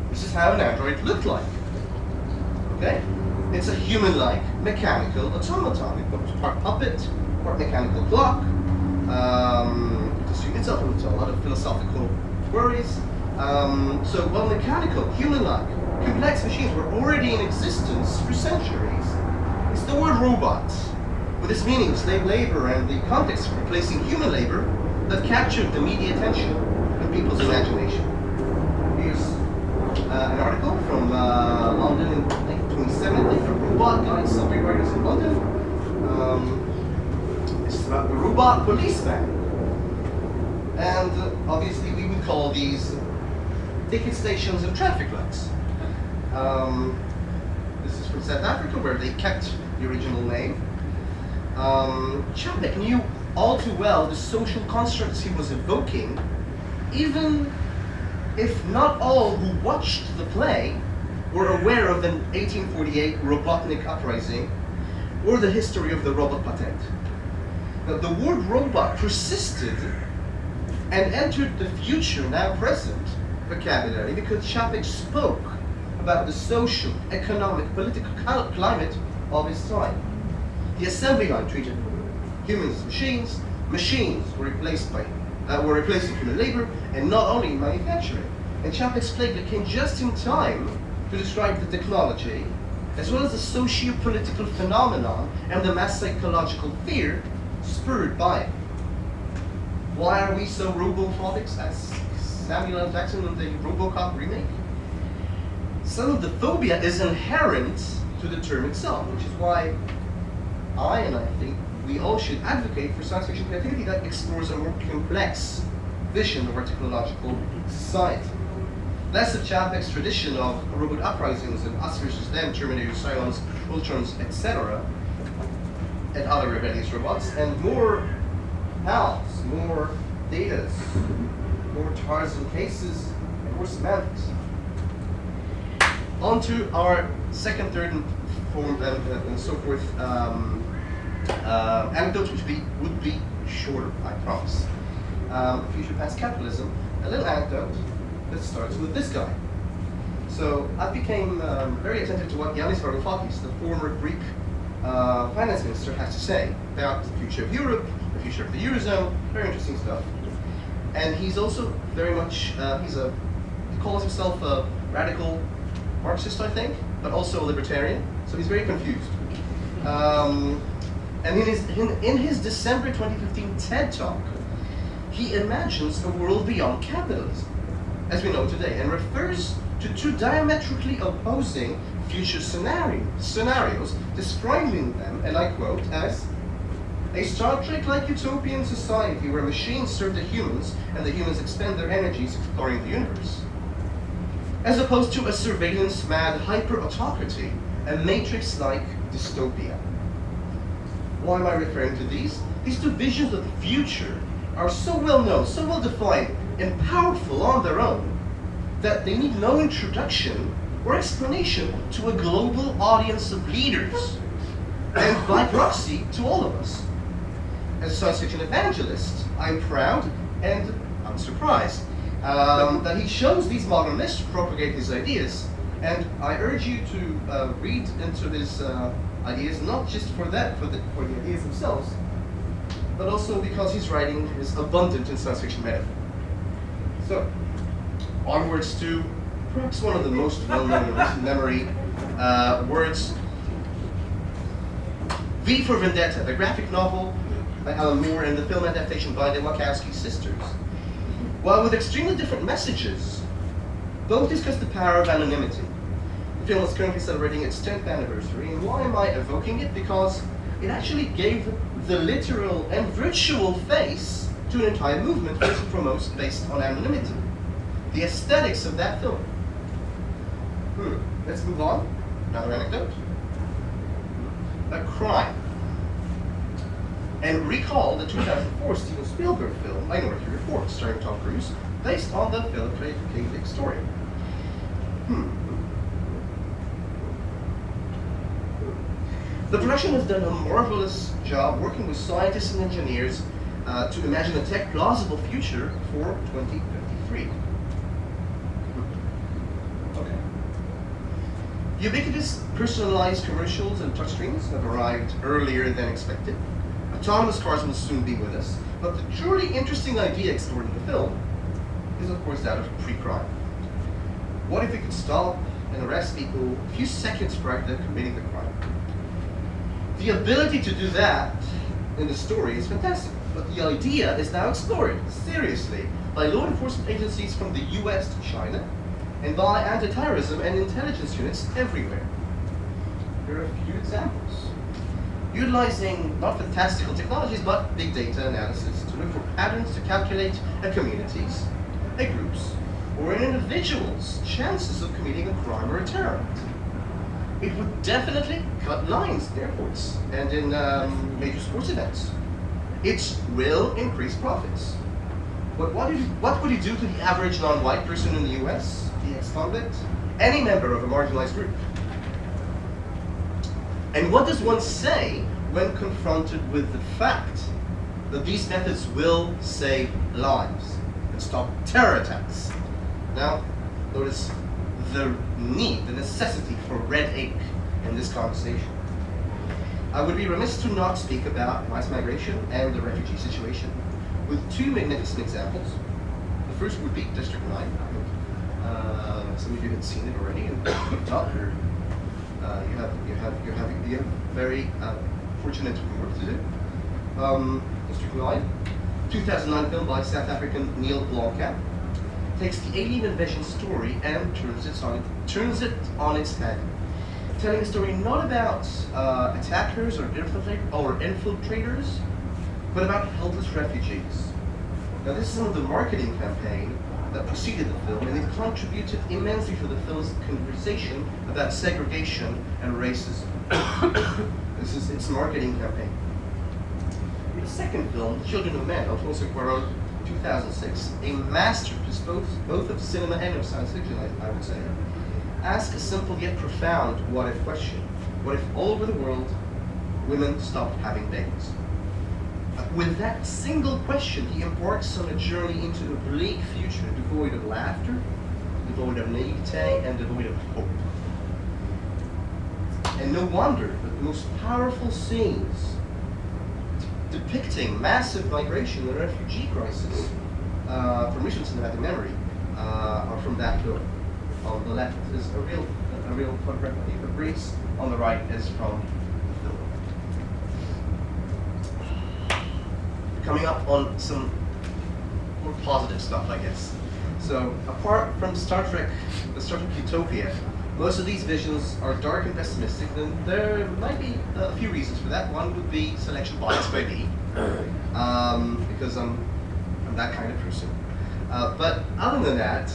S10: This is how an android looked like. Okay? It's a human-like mechanical automaton. It's part puppet, part mechanical clock. It assumes itself into a lot of philosophical worries. So while mechanical, human-like, complex machines were already in existence for centuries, it's the word robot, with its meaning of slave labor and the context of replacing human labor, that captured the media attention of people's imagination. Here's an article from London in 1970 from Robot Guide, some big writers in London. This is about the robot policeman. And obviously we would call these ticket stations and traffic lights. This is from South Africa, where they kept the original name. Čapek knew all too well the social constructs he was evoking, even if not all who watched the play were aware of the 1848 Robotnik uprising or the history of the robot patent. Now, the word robot persisted and entered the future, now present, vocabulary because Čapek spoke about the social, economic, political climate of his time. The assembly line treated humans as machines. Machines were replacing human labor, and not only in manufacturing. And Čapek's play came just in time to describe the technology, as well as the socio-political phenomenon and the mass psychological fear spurred by it. Why are we so robophobic, as Samuel L. Jackson in the RoboCop remake? Some of the phobia is inherent to the term itself, which is why I think we all should advocate for science fiction creativity that explores a more complex vision of our technological society. Less of Čapek's tradition of robot uprisings and us versus them, Terminators, Cylons, Ultrons, etc., and other rebellious robots, and more HALs, more Datas, more Tarzan cases, and more semantics. On to our second, third, and fourth, and so forth anecdotes, which would be shorter, I promise. Future past capitalism, a little anecdote that starts with this guy. So I became very attentive to what Yanis Varoufakis, the former Greek finance minister, has to say about the future of Europe, the future of the Eurozone. Very interesting stuff. And he's also very much, he calls himself a radical Marxist, I think, but also a libertarian. So he's very confused. And in his December 2015 TED Talk, he imagines a world beyond capitalism, as we know today, and refers to two diametrically opposing future scenarios, describing them, and I quote, as a Star Trek-like utopian society where machines serve the humans and the humans expend their energies exploring the universe, as opposed to a surveillance-mad hyper-autocracy, a Matrix-like dystopia. Why am I referring to these? These two visions of the future are so well known, so well defined, and powerful on their own, that they need no introduction or explanation to a global audience of leaders, and by proxy to all of us. As a science fiction evangelist, I'm proud and unsurprised that he chose these modernists to propagate his ideas, and I urge you to read into his ideas, not just for that, for the ideas themselves, but also because his writing is abundant in science fiction metaphor. So, onwards to perhaps one of the most well-known in recent memory words, V for Vendetta, the graphic novel by Alan Moore and the film adaptation by the Wachowski sisters. While with extremely different messages, both discuss the power of anonymity. The film is currently celebrating its 10th anniversary, and why am I evoking it? Because it actually gave the literal and virtual face to an entire movement, first and foremost based on anonymity. The aesthetics of that film. Let's move on. Another anecdote. A crime. And recall the 2004 Steven Spielberg film, Minority Report, starring Tom Cruise, based on the Philip K. Dick story. The production has done a marvelous job working with scientists and engineers to imagine a tech plausible future for 2053. Okay. Ubiquitous personalized commercials and touchscreens have arrived earlier than expected. Autonomous cars will soon be with us, but the truly interesting idea explored in the film is of course that of pre-crime. What if we could stop and arrest people a few seconds prior to them committing the crime? The ability to do that in the story is fantastic, but the idea is now explored seriously by law enforcement agencies from the US to China, and by anti-terrorism and intelligence units everywhere. Here are a few examples. Utilizing not fantastical technologies, but big data analysis to look for patterns to calculate a community's, a group's, or an individual's chances of committing a crime or a terror act. It would definitely cut lines in airports and in major sports events. It will increase profits. But what would it do to the average non-white person in the US, the ex-convict, any member of a marginalized group? And what does one say when confronted with the fact that these methods will save lives and stop terror attacks? Now, notice the need, the necessity for red ink in this conversation. I would be remiss to not speak about mass migration and the refugee situation with two magnificent examples. The first would be District 9. Some of you had seen it already, and if not, you have very fortunate work to do. District 9, 2009 film by South African Neil Blomkamp, takes the alien invasion story and turns it on its head, telling a story not about attackers or infiltrators, but about helpless refugees. Now, this is some of the marketing campaign that preceded the film, and it contributed immensely to the film's conversation about segregation and racism. This is its marketing campaign. The second film, The Children of Men, Alfonso Cuarón, 2006, a masterpiece both of cinema and of science fiction, I would say, asks a simple yet profound what-if question. What if all over the world, women stopped having babies? With that single question, he embarks on a journey into a bleak future devoid of laughter, devoid of naivete, and devoid of hope. And no wonder that the most powerful scenes depicting massive migration and refugee crisis from recent cinematic memory are from that film. On the left is a real photograph of Greece. On the right is from the film. Coming up on some more positive stuff, I guess. So, apart from Star Trek, the Star Trek Utopia, most of these visions are dark and pessimistic, and there might be a few reasons for that. One would be selection bias by me, because I'm that kind of person. But other than that,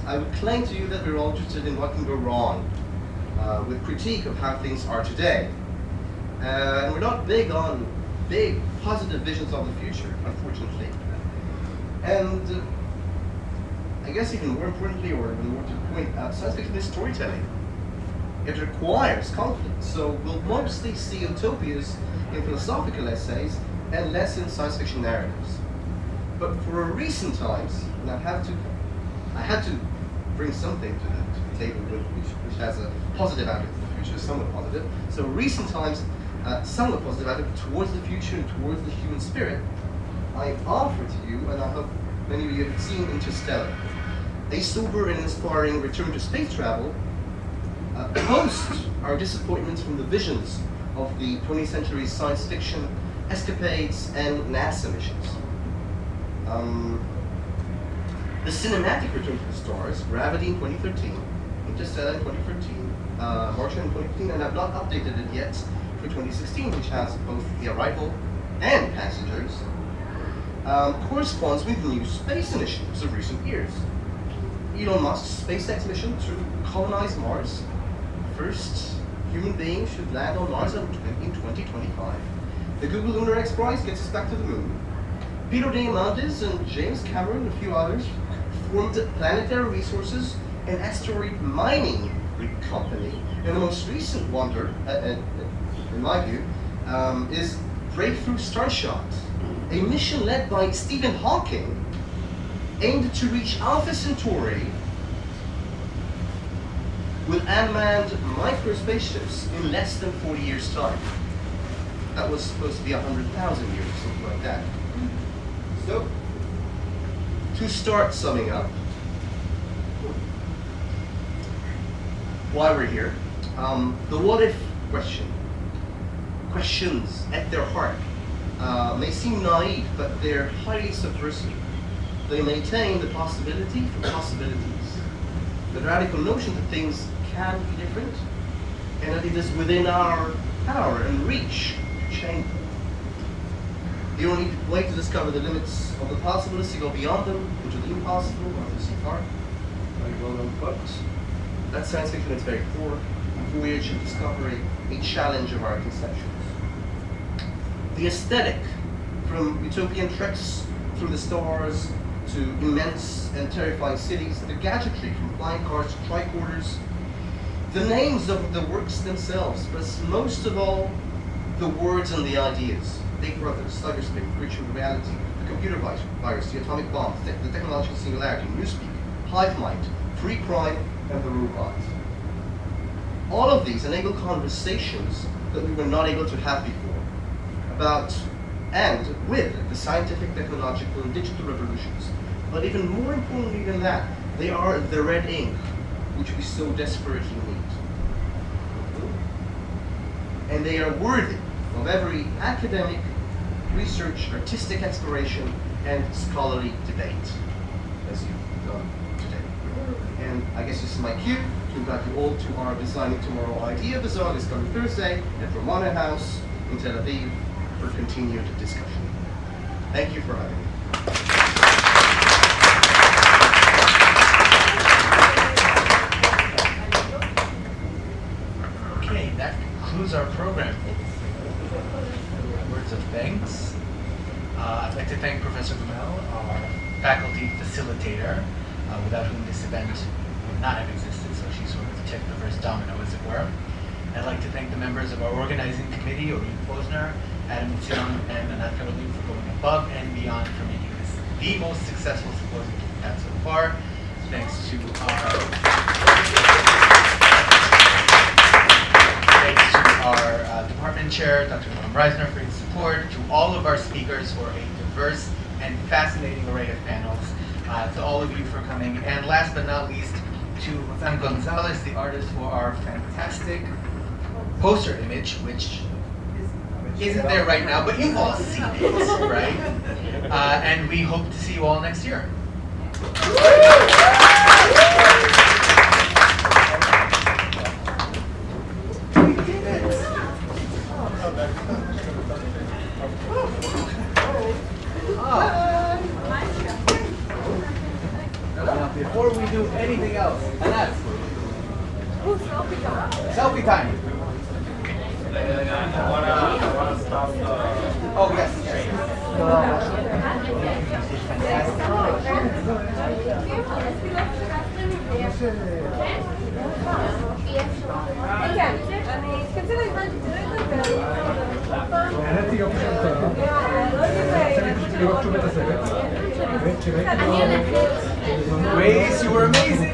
S10: I would claim to you that we're all interested in what can go wrong with critique of how things are today. And we're not big on big positive visions of the future, unfortunately. And I guess even more importantly, or even more to the point, science fiction is storytelling. It requires conflict, so we'll mostly see utopias in philosophical essays and less in science fiction narratives. But for recent times, and I had to bring something to the table which has a positive outlook to the future, somewhat positive. So recent times, somewhat positive outlook towards the future and towards the human spirit. I offer to you, and I hope many of you have seen Interstellar, a sober and inspiring return to space travel, post our disappointments from the visions of the 20th century science fiction escapades and NASA missions. The cinematic return to the stars, Gravity in 2013, Interstellar in 2013, Martian in 2015, and I've not updated it yet for 2016, which has both the arrival and passengers, corresponds with new space initiatives of recent years. Elon Musk's SpaceX mission to colonize Mars. First human being should land on Mars in 2025. The Google Lunar X Prize gets us back to the moon. Peter Diamandis and James Cameron and a few others formed Planetary Resources, an asteroid mining company. And the most recent wonder, in my view, is Breakthrough Starshot, a mission led by Stephen Hawking aimed to reach Alpha Centauri with unmanned micro spaceships in less than 40 years' time. That was supposed to be 100,000 years, something like that. So, to start summing up, why we're here, the what if questions at their heart may seem naive, but they're highly subversive. They maintain the possibility for possibilities, the radical notion that things can be different, and that it is within our power and reach to change them. The only way to discover the limits of the possible is to go beyond them into the impossible, Arthur C. Clarke, very well-known quote. That's science fiction at its very core, a voyage of discovery, a challenge of our conceptions. The aesthetic, from utopian treks through the stars to immense and terrifying cities, the gadgetry from flying cars to tricorders, the names of the works themselves, but most of all, the words and the ideas. Big Brother, Cyberspace, virtual reality, the computer virus, the atomic bomb, the technological singularity, Newspeak, Hive Mind, free crime, and the robot. All of these enable conversations that we were not able to have before about and with the scientific, technological, and digital revolutions. But even more importantly than that, they are the red ink which we so desperately need. And they are worthy of every academic, research, artistic exploration, and scholarly debate, as you've done today. And I guess this is my cue to invite you all to our Designing Tomorrow Idea Bazaar this coming Thursday at Romana House in Tel Aviv for continued discussion. Thank you for having me.
S12: Okay, that concludes our program. Words of thanks. I'd like to thank Professor Gumel, our faculty facilitator, without whom this event would not have existed, so she sort of tipped the first domino, as it were. I'd like to thank the members of our organizing committee, Orin Posner, Adam Mitzion, and Anat Karolin for going above and beyond for making this the most successful symposium we've had so far. Thanks to our department chair, Dr. Noam Reisner, for his support, to all of our speakers for a diverse and fascinating array of panels, to all of you for coming, and last but not least, to Sam Gonzalez, the artist, for our fantastic poster image, which isn't there right now, but you've all seen it, right? And we hope to see you all next year. Before we do anything else, Anat. Selfie time. I wanna stop the... Oh, yes. Grace, you were amazing!